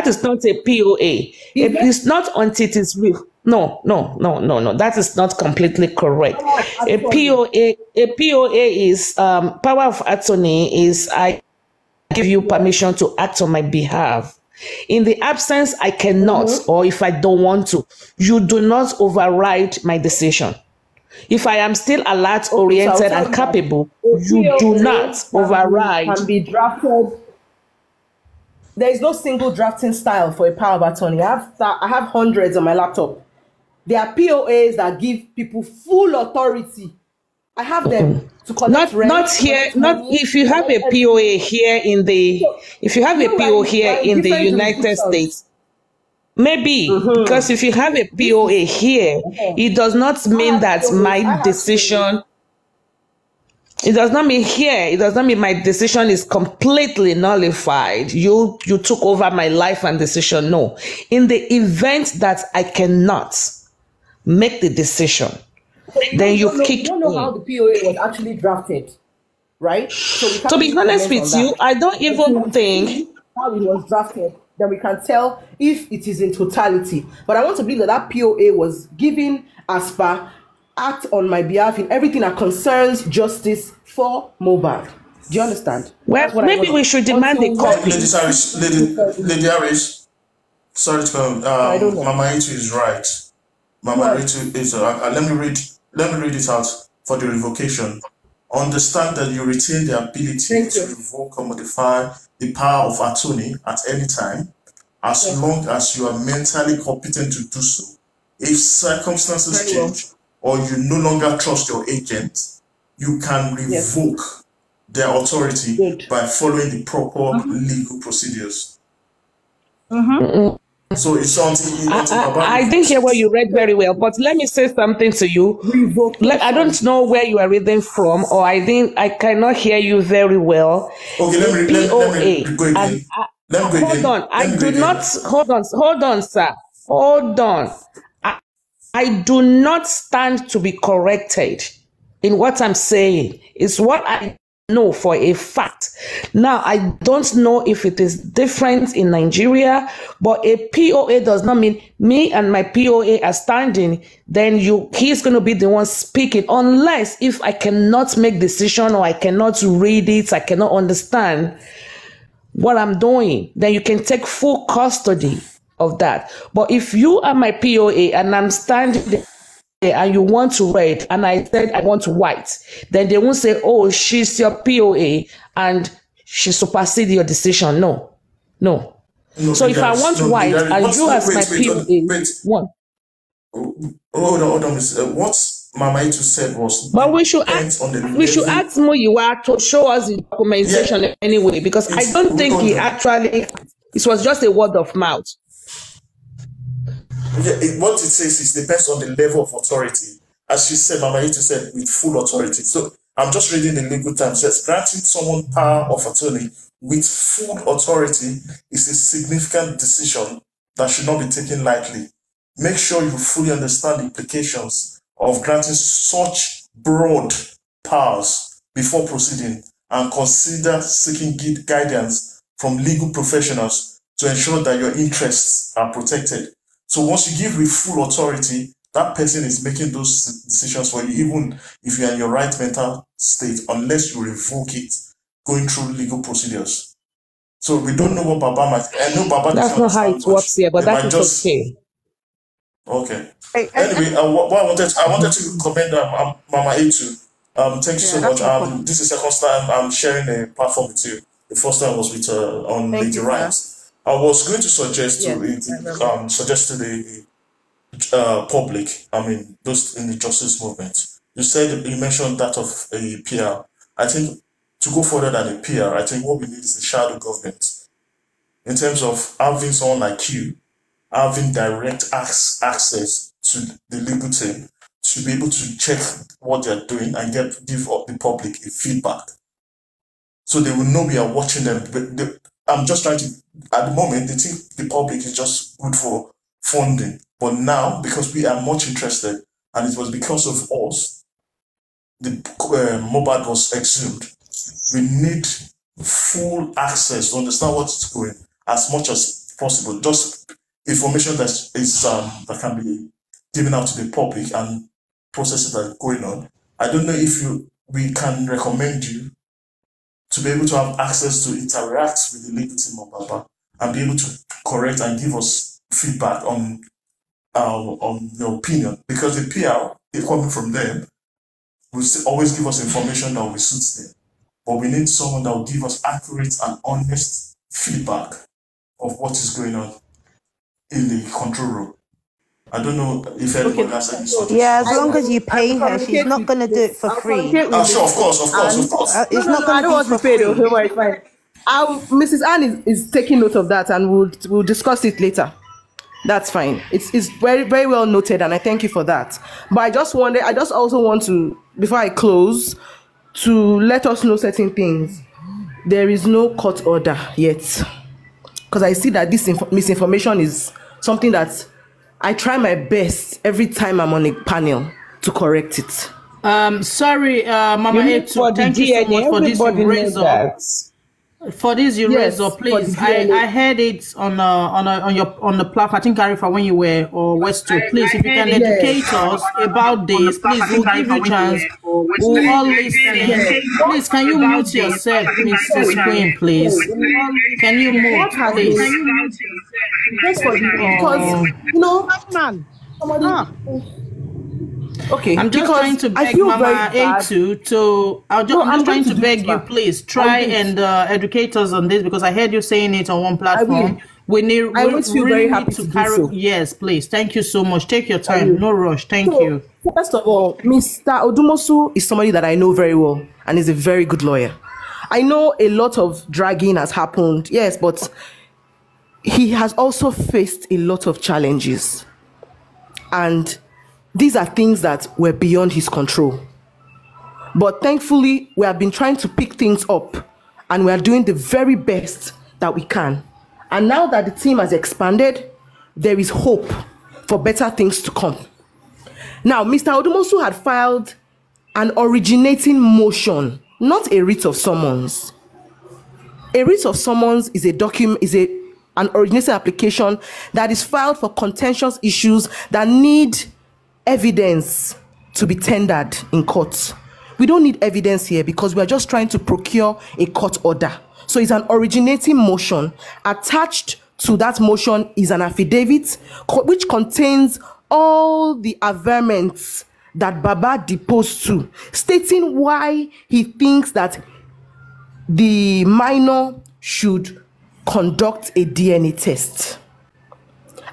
is not a POA. It's not until it is no. That is not completely correct. A POA is power of attorney is I give you permission to act on my behalf. In the absence, I cannot, or if I don't want to, you do not override my decision. If I am still alert, oriented, and capable, you do not override. Can be drafted. There is no single drafting style for a power of attorney. I have hundreds on my laptop. There are POAs that give people full authority. I have them to collect rent. Not here. Not if you have a POA here in the. If you have a POA here in the United States. Maybe, because if you have a POA here, it does not mean that my decision, it does not mean my decision is completely nullified. You took over my life and decision. No. In the event that I cannot make the decision, then you kick don't know how the POA was actually drafted, right? So to be honest with you, I don't even think how it was drafted. Then we can tell if it is in totality. But I want to believe that POA was given as per act on my behalf in everything that concerns justice for Mohbad. Do you understand? Well, maybe we should demand a copy. Lady Aries, sorry to come. Mama Itu is right. Mama Itu is. Let me read it out for the revocation. Understand that you retain the ability to revoke or modify the power of attorney at any time, as long as you are mentally competent to do so. If circumstances change or you no longer trust your agent, you can revoke their authority by following the proper legal procedures. So it's something. I didn't hear what you read very well, but let me say something to you. I don't know where you are reading from, or I cannot hear you very well. Okay, let me go again. Hold on. Hold on, sir. Hold on. I do not stand to be corrected in what I'm saying. It's what I know for a fact. Now, I don't know if it is different in Nigeria, but a POA does not mean me and my POA are standing, then he's going to be the one speaking, unless if I cannot make decision or I cannot read it, I cannot understand what I'm doing, then you can take full custody of that. But if you are my POA and I'm standing there and you want to red and I said I want white, then they won't say, oh, she's your POA and she supersedes your decision. No. So if I want white and you as my POA, one. Hold on. What Mama Itu said was, but we should ask Muyiwa to show us the documentation anyway, because I don't think it was just a word of mouth. What it says is depends on the level of authority. As she said, Mama Itu said, with full authority. So I'm just reading the legal terms. It says granting someone power of attorney with full authority is a significant decision that should not be taken lightly. Make sure you fully understand the implications of granting such broad powers before proceeding, and consider seeking guidance from legal professionals to ensure that your interests are protected. So once you give with full authority, that person is making those decisions for you, even if you're in your right mental state, unless you revoke it, going through legal procedures. So we don't know what Baba might. I know Baba. That's not how it works here, but that is okay. Okay. Anyway, what I wanted to commend Mama Itu. Thank you so much. This is the second time I'm sharing a platform with you. The first time was with on Lady Rhymes. I was going to suggest to the public, I mean, those in the justice movement. You mentioned that of a PR. I think to go further than a PR, I think what we need is a shadow government. In terms of having someone like you, having direct access to the legal team to be able to check what they're doing and give the public a feedback. So they will know we are watching them. I'm just trying to, at the moment, they think the public is just good for funding. But now, because we are much interested, and it was because of us, the Mobad was exhumed, we need full access to understand what's going as much as possible. Just information that is that can be given out to the public and processes that are going on. I don't know if we can recommend you to be able to have access to interact with the legal team of Baba and be able to correct and give us feedback on your opinion, because the PR, if coming from them, will always give us information that will suit them. But we need someone that will give us accurate and honest feedback of what is going on in the control room. I don't know if anybody has any suggestions. Yeah, as long as you pay her, she's not going to do it for free. Sure, of course. It's not I going don't want to to be pay for though. free. It's fine. Mrs. Anne is taking note of that, and we'll discuss it later. That's fine. It's very, very well noted, and I thank you for that. But I just also want to, before I close, to let us know certain things. There is no court order yet, because I see that this misinformation is something that I try my best every time I'm on a panel to correct it. Sorry, Mama Etu, thank you so much for this you raised up. For this you raised up, please. I heard it on the platform. I think Arifa when you were or Westo. Please, if you can educate us about this, please, we'll give you a chance. We'll all listen. Please, can you mute yourself, Mrs. Queen, please? Can you mute, please? Just for you, because somebody. Okay, I'm just trying to beg Mama A2 to. I'm just trying to beg you, please try and educate us on this, because I heard you saying it on one platform. We really need to carry. So. Yes, please. Thank you so much. Take your time. No rush. Thank you. First of all, Mr. Odumosu is somebody that I know very well and is a very good lawyer. I know a lot of dragging has happened, yes, but he has also faced a lot of challenges, and these are things that were beyond his control. But thankfully, we have been trying to pick things up, and we are doing the very best that we can. And now that the team has expanded, there is hope for better things to come. Now, Mr. Odumosu had filed an originating motion, not a writ of summons. A writ of summons is an originating application that is filed for contentious issues that need evidence to be tendered in court. We don't need evidence here because we are just trying to procure a court order. So it's an originating motion. Attached to that motion is an affidavit which contains all the averments that Baba deposed to, stating why he thinks that the minor should conduct a DNA test.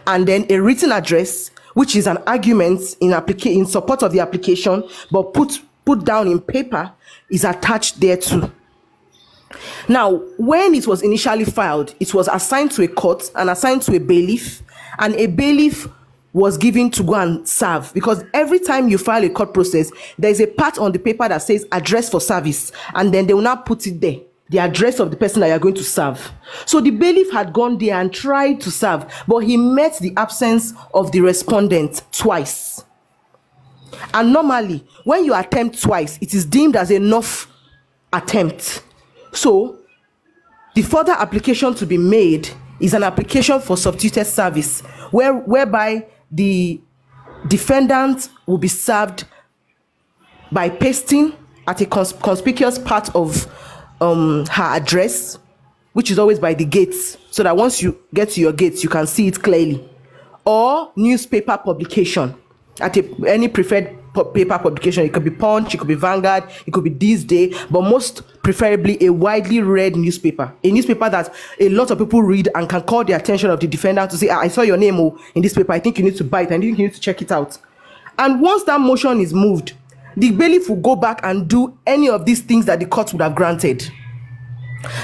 And then a written address, which is an argument in support of the application, but put down in paper, is attached there too. Now, when it was initially filed, it was assigned to a court and assigned to a bailiff, and a bailiff was given to go and serve, because every time you file a court process, there is a part on the paper that says address for service, and then they will not put it there, the address of the person that you are going to serve. So the bailiff had gone there and tried to serve, but he met the absence of the respondent twice. And normally, when you attempt twice, it is deemed as enough attempt. So the further application to be made is an application for substituted service, whereby the defendant will be served by pasting at a conspicuous part of her address, which is always by the gates, so that once you get to your gates, you can see it clearly. Or newspaper publication at any preferred paper publication. It could be Punch, it could be Vanguard, it could be This Day, but most preferably a widely read newspaper. A newspaper that a lot of people read and can call the attention of the defendant to say, I saw your name in this paper, I think you need to buy it, I think you need to check it out. And once that motion is moved, the bailiff will go back and do any of these things that the court would have granted.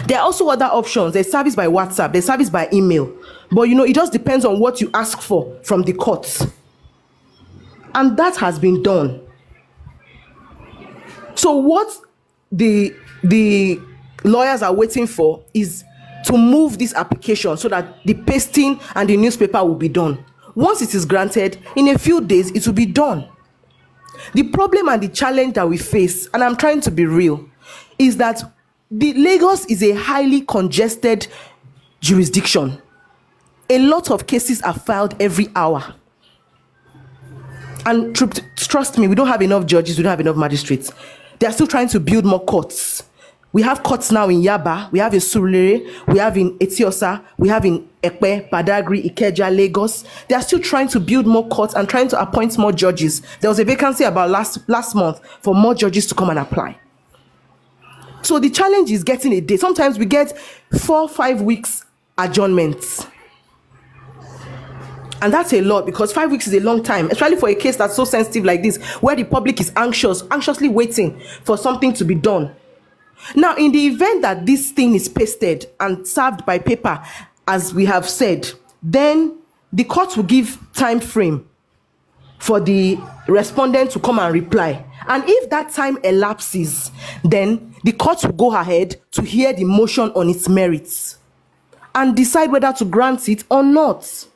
There are also other options. There's service by WhatsApp, there's service by email. But it just depends on what you ask for from the courts. And that has been done. So what the lawyers are waiting for is to move this application so that the pasting and the newspaper will be done. Once it is granted, in a few days, it will be done. The problem and the challenge that we face, and I'm trying to be real, is that the Lagos is a highly congested jurisdiction. A lot of cases are filed every hour. And trust me, we don't have enough judges, we don't have enough magistrates. They are still trying to build more courts. We have courts now in Yaba, we have in Surulere, we have in Etiosa, we have in Ekpe, Badagry, Ikeja, Lagos. They are still trying to build more courts and trying to appoint more judges. There was a vacancy about last month for more judges to come and apply. So the challenge is getting a day. Sometimes we get 4-5 weeks adjournments. And that's a lot, because 5 weeks is a long time, especially for a case that's so sensitive like this, where the public is anxiously waiting for something to be done. Now, in the event that this thing is pasted and served by paper, as we have said, then the court will give time frame for the respondent to come and reply. And if that time elapses, then the court will go ahead to hear the motion on its merits and decide whether to grant it or not.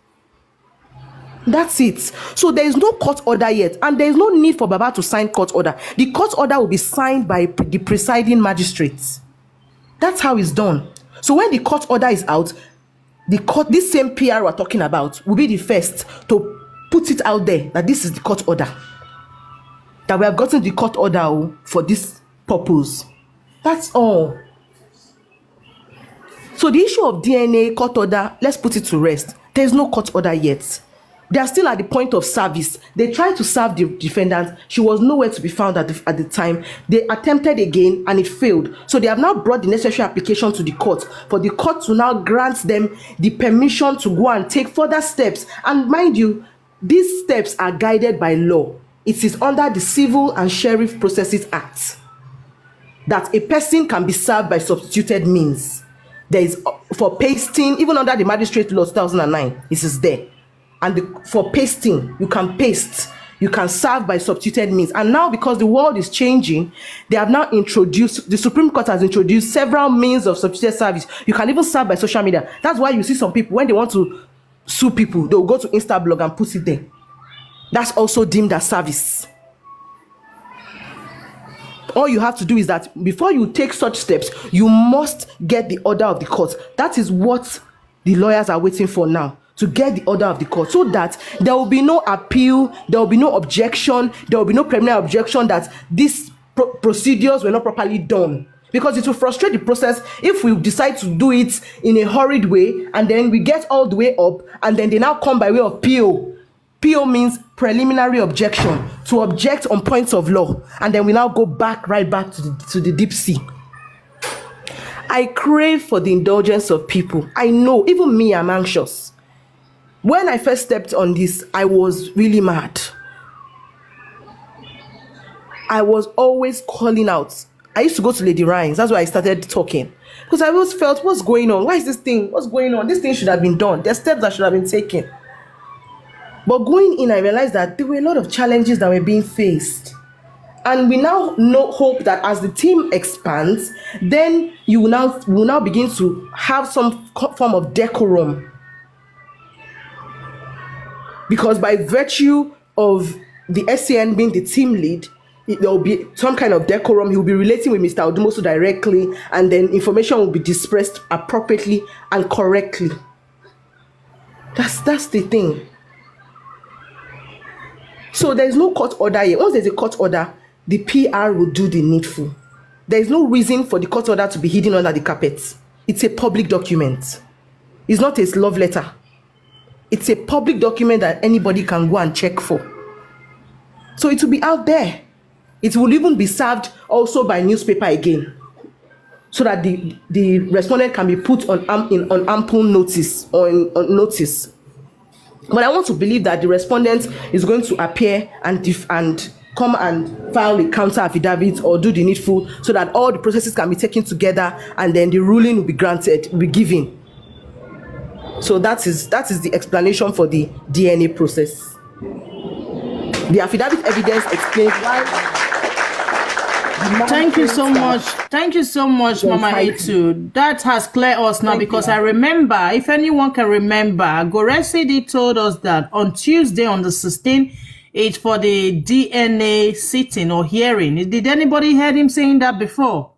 That's it. So there is no court order yet, and there is no need for Baba to sign court order. The court order will be signed by the presiding magistrates. That's how it's done. So when the court order is out, the court, this same PR we're talking about, will be the first to put it out there that this is the court order. That we have gotten the court order for this purpose. That's all. So the issue of DNA court order, let's put it to rest. There's no court order yet. They are still at the point of service. They tried to serve the defendant. She was nowhere to be found at the time. They attempted again and it failed. So they have now brought the necessary application to the court for the court to now grant them the permission to go and take further steps. And mind you, these steps are guided by law. It is under the Civil and Sheriff Processes Act that a person can be served by substituted means. There is for pasting, even under the Magistrate Law 2009, it is there. And for pasting, you can paste, you can serve by substituted means. And now, because the world is changing, they have now introduced, the Supreme Court has introduced several means of substituted service. You can even serve by social media. That's why you see some people, when they want to sue people, they'll go to Instablog and put it there. That's also deemed as service. All you have to do is that before you take such steps, you must get the order of the court. That is what the lawyers are waiting for now, to get the order of the court, so that there will be no appeal, there will be no objection, there will be no preliminary objection that these procedures were not properly done. Because it will frustrate the process if we decide to do it in a hurried way, and then we get all the way up, and then they now come by way of PO. PO means preliminary objection, to object on points of law, and then we now go right back to the deep sea. I crave for the indulgence of people. I know, even me, I'm anxious. When I first stepped on this, I was really mad. I was always calling out. I used to go to Lady Ryan's. That's why I started talking. Because I always felt, what's going on? Why is this thing? What's going on? This thing should have been done. There's steps that should have been taken. But going in, I realized that there were a lot of challenges that were being faced. And we now hope that as the team expands, then you will now begin to have some form of decorum. Because by virtue of the SCN being the team lead, there will be some kind of decorum. He will be relating with Mr. Odumosu directly, and then information will be dispersed appropriately and correctly. That's the thing. So there is no court order yet. Once there's a court order, the PR will do the needful. There is no reason for the court order to be hidden under the carpet. It's a public document. It's not a love letter. It's a public document that anybody can go and check for. So it will be out there. It will even be served also by newspaper again, so that the respondent can be put on ample notice or on notice. But I want to believe that the respondent is going to appear and come and file a counter affidavit or do the needful, so that all the processes can be taken together, and then the ruling will be granted, will be given. So that is the explanation for the DNA process. The affidavit evidence explains why. Thank you so much. Thank you so much, Mama A2. That has cleared us now because I remember, if anyone can remember, Gurexy told us that on Tuesday on the 16th, it's for the DNA sitting or hearing. Did anybody hear him saying that before?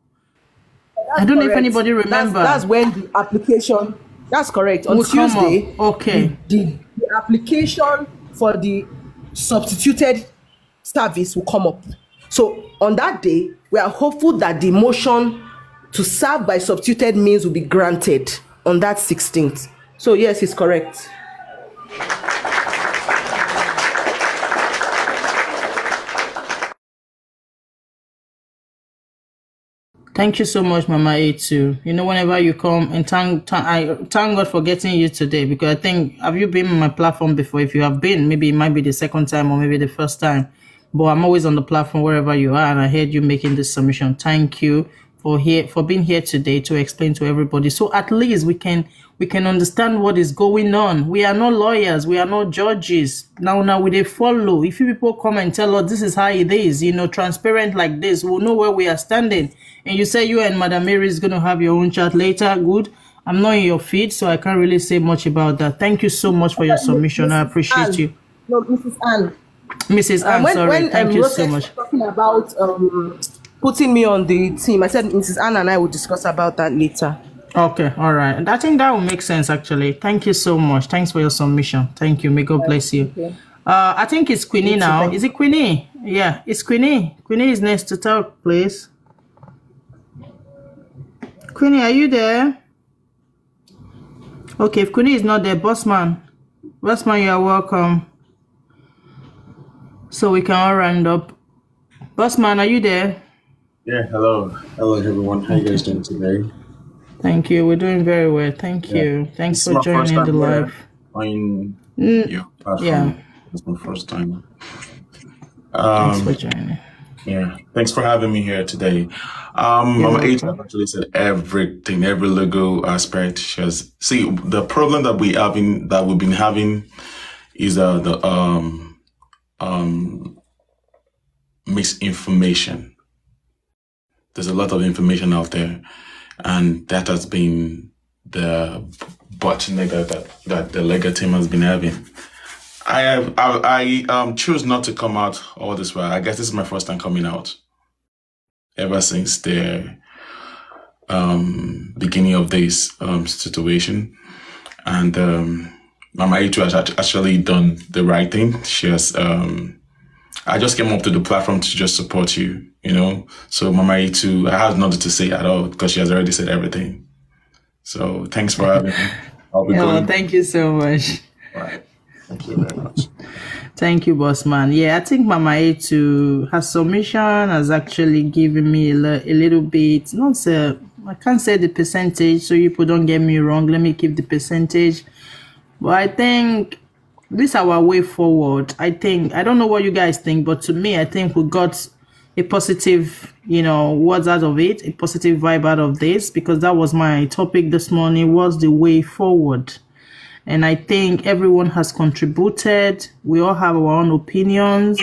I don't know if anybody remember. That's when the application, that's correct. On Tuesday, okay. The application for the substituted service will come up. So on that day, we are hopeful that the motion to serve by substituted means will be granted on that 16th. So yes, it's correct. Thank you so much, Mama A2. You know, whenever you come, and thank God for getting you today, because I think, have you been on my platform before? If you have been, maybe it might be the second time or maybe the first time. But I'm always on the platform wherever you are, and I heard you making this submission. Thank you for being here today to explain to everybody. So at least we can understand what is going on. We are not lawyers, we are not judges. Now we they follow. If you people come and tell us this is how it is, you know, transparent like this, we'll know where we are standing. And you say you and Madam Aries is gonna have your own chat later. Good. I'm not in your feed, so I can't really say much about that. Thank you so much for your submission. I appreciate you. No, Mrs. Anne. Mrs. Anne, sorry. Thank you so much. Talking about putting me on the team, I said Mrs. Anne and I will discuss about that later. Okay, all right. And I think that will make sense, actually. Thank you so much. Thanks for your submission. Thank you. May God bless you. Okay. I think it's Queenie now. Is it Queenie? Yeah, it's Queenie. Queenie is next to talk, please. Queenie, are you there? Okay, if Queenie is not there, Bossman, you are welcome. So we can all round up. Bossman, are you there? Yeah, hello. Hello, everyone. How you guys doing today? Thank you. We're doing very well. Thank you. Thanks for joining the live. On your platform. Yeah. It's my first time. Thanks for joining. Yeah. Thanks for having me here today. Mama H actually said everything, every legal aspect. See, the problem that we've been having is the misinformation. There's a lot of information out there, and that has been the bottleneck that the legal team has been having. I choose not to come out all this while. I guess this is my first time coming out ever since the beginning of this situation, and Mama A2 has actually done the right thing. She has. I just came up to the platform to just support you, you know. So Mama A2, I have nothing to say at all because she has already said everything. So thanks for having me. I'll be going. Thank you so much. All right. Thank you very much. Thank you, Bossman. Yeah, I think Mama A2, her submission has actually given me a little bit, I can't say the percentage, so you people don't get me wrong. Let me keep the percentage. But I think this is our way forward. I don't know what you guys think, but to me, I think we got a positive, words out of it, a positive vibe out of this, because that was my topic this morning, was the way forward. And I think everyone has contributed. We all have our own opinions.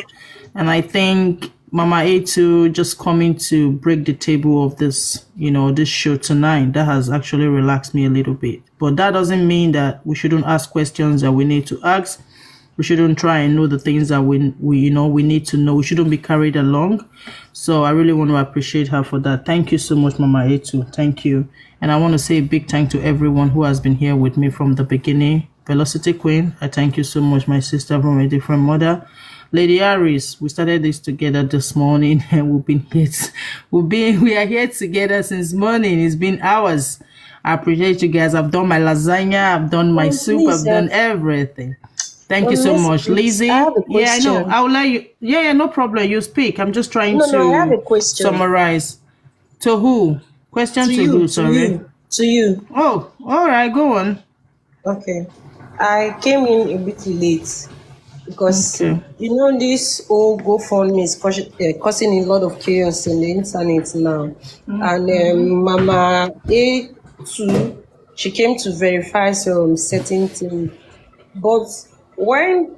And I think Mama A2 just coming to break the table of this, this show tonight, that has actually relaxed me a little bit. But that doesn't mean that we shouldn't ask questions that we need to ask. We shouldn't try and know the things that we need to know. We shouldn't be carried along. So I really want to appreciate her for that. Thank you so much, Mama A2. Thank you. And I want to say a big thank to everyone who has been here with me from the beginning. Velocity Queen, I thank you so much, my sister from a different mother. Lady Aries, we started this together this morning, and we are here together since morning. It's been hours. I appreciate you guys. I've done my lasagna, I've done my soup, I've done everything. Thank you so much. Lizzie, I have a question. Yeah, I know. I'll let you. Yeah, no problem. You speak. I'm just trying to I have a question. Summarize. To who? Question to who? Sorry. To you. Oh, all right. Go on. Okay. I came in a bit late because this whole GoFundMe is causing a lot of chaos in the internet now. And Mama A2, she came to verify some certain things. But when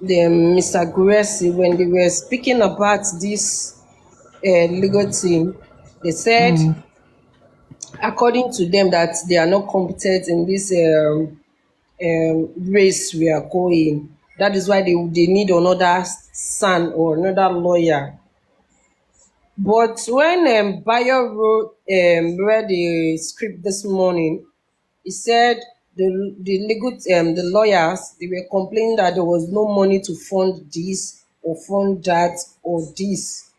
Mr. Gurexy, when they were speaking about this legal team, they said, according to them, that they are not competent in this race we are going. That is why they need another son or another lawyer. But when Bayo read the script this morning, he said the legal the lawyers, they were complaining that there was no money to fund this or fund that or this.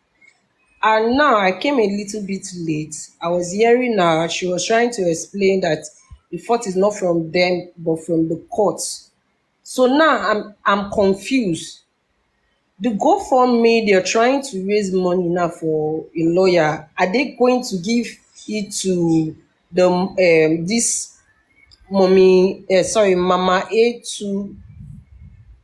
And now I came a little bit late. I was hearing her, she was trying to explain that the fault is not from them but from the courts. So now I'm confused. The GoFundMe, they're trying to raise money now for a lawyer. Are they going to give it to the this Mama A2,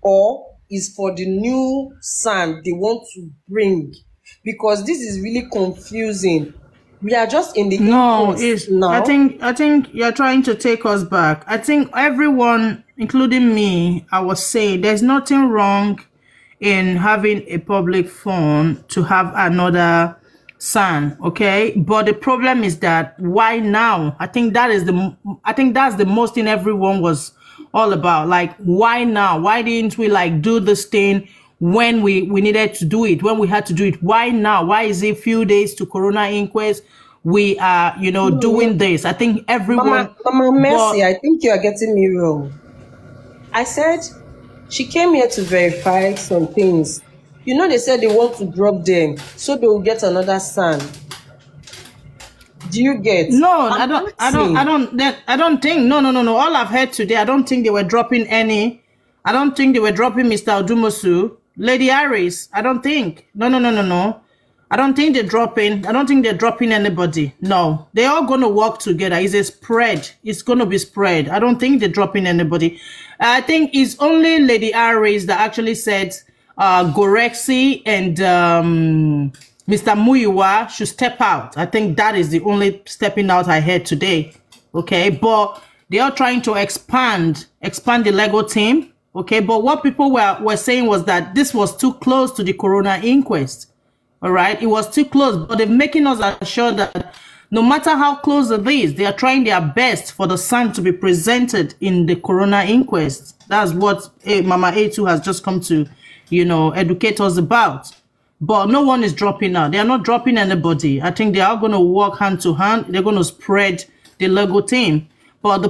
or is for the new son they want to bring? Because this is really confusing. We are just in the now. I think you're trying to take us back. I think everyone, including me, I was saying there's nothing wrong in having a public phone to have another son, okay? But the problem is that why now? I think that's the most thing everyone was all about. Like, why now? Why didn't we like do this thing when we needed to do it, when we had to do it? Why now? Why is it few days to Corona inquest? We are, doing this. I think everyone. Mama Mercy, I think you are getting me wrong. I said she came here to verify some things. They said they want to drop them so they will get another son. Do you get? No, I don't think. No. All I've heard today, I don't think they were dropping any. I don't think they were dropping Mr. Odumosu. Lady Aries, I don't think. No. I don't think they're dropping anybody. No. They're all gonna work together. It's a spread. It's gonna be spread. I don't think they're dropping anybody. I think it's only Lady Aries that actually said Gurexy and Mr. Muyiwa should step out. I think that is the only stepping out I heard today. Okay, but they are trying to expand the Lego team. Okay, but what people were saying was that this was too close to the Corona inquest. All right, it was too close, but they're making us assure that no matter how close it is, they are trying their best for the son to be presented in the Corona inquest. That's what Mama A2 has just come to, educate us about. But no one is dropping out. They are not dropping anybody. I think they are going to work hand to hand. They're going to spread the Lego team. But the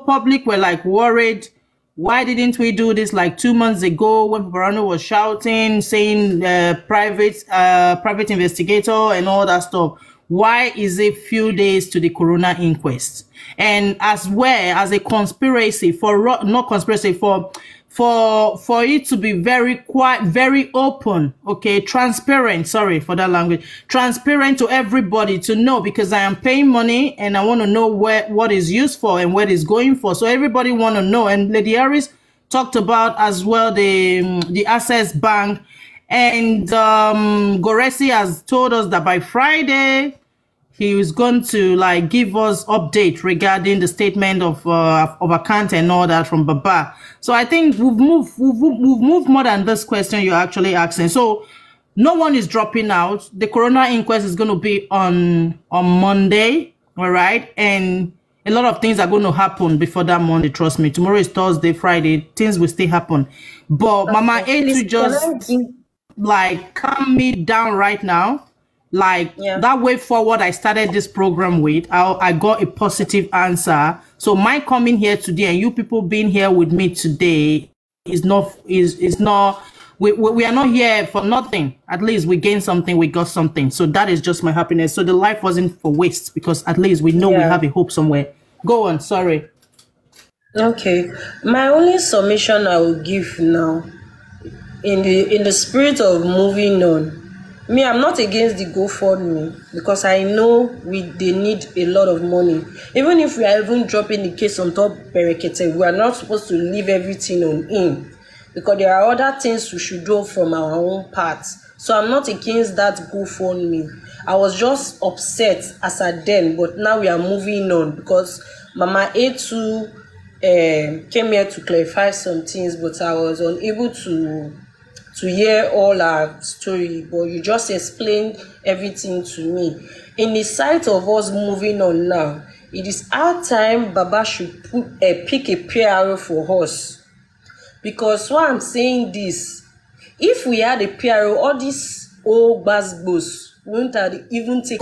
public were like worried. Why didn't we do this like 2 months ago when Barano was shouting, saying private investigator and all that stuff? Why is it few days to the Corona inquest? And as well as a conspiracy for it to be very quiet, very open, okay, transparent, sorry for that language, transparent to everybody to know, because I am paying money and I want to know what is used for and what is going for. So everybody want to know. And Lady Aries talked about as well the Access Bank, and Gurexy has told us that by Friday he was going to like give us update regarding the statement of account and all that from Baba. So I think we've moved more than this question you're actually asking. So no one is dropping out. The Corona inquest is going to be on Monday, all right? And a lot of things are going to happen before that Monday, trust me. Tomorrow is Thursday, Friday, things will still happen. But Mama A2 just like calm me down right now. Like that way forward I started this program with, I got a positive answer. So my coming here today and you people being here with me today is not we are not here for nothing. At least we gained something, we got something. So that is just my happiness. So the life wasn't for waste, because at least we know we have a hope somewhere. Go on, sorry. Okay. My only submission I will give now, in the spirit of moving on. Me, I'm not against the GoFundMe, because I know they need a lot of money. Even if we are even dropping the case on top Berekete, we are not supposed to leave everything on him, because there are other things we should do from our own part. So I'm not against that GoFundMe. I was just upset as at then, but now we are moving on, because Mama A2 came here to clarify some things, but I was unable to hear all our story. But you just explained everything to me. In the sight of us moving on now, it is our time Baba should pick a PRO for us. Because why I'm saying this, if we had a PRO, all these old basbos wouldn't have even take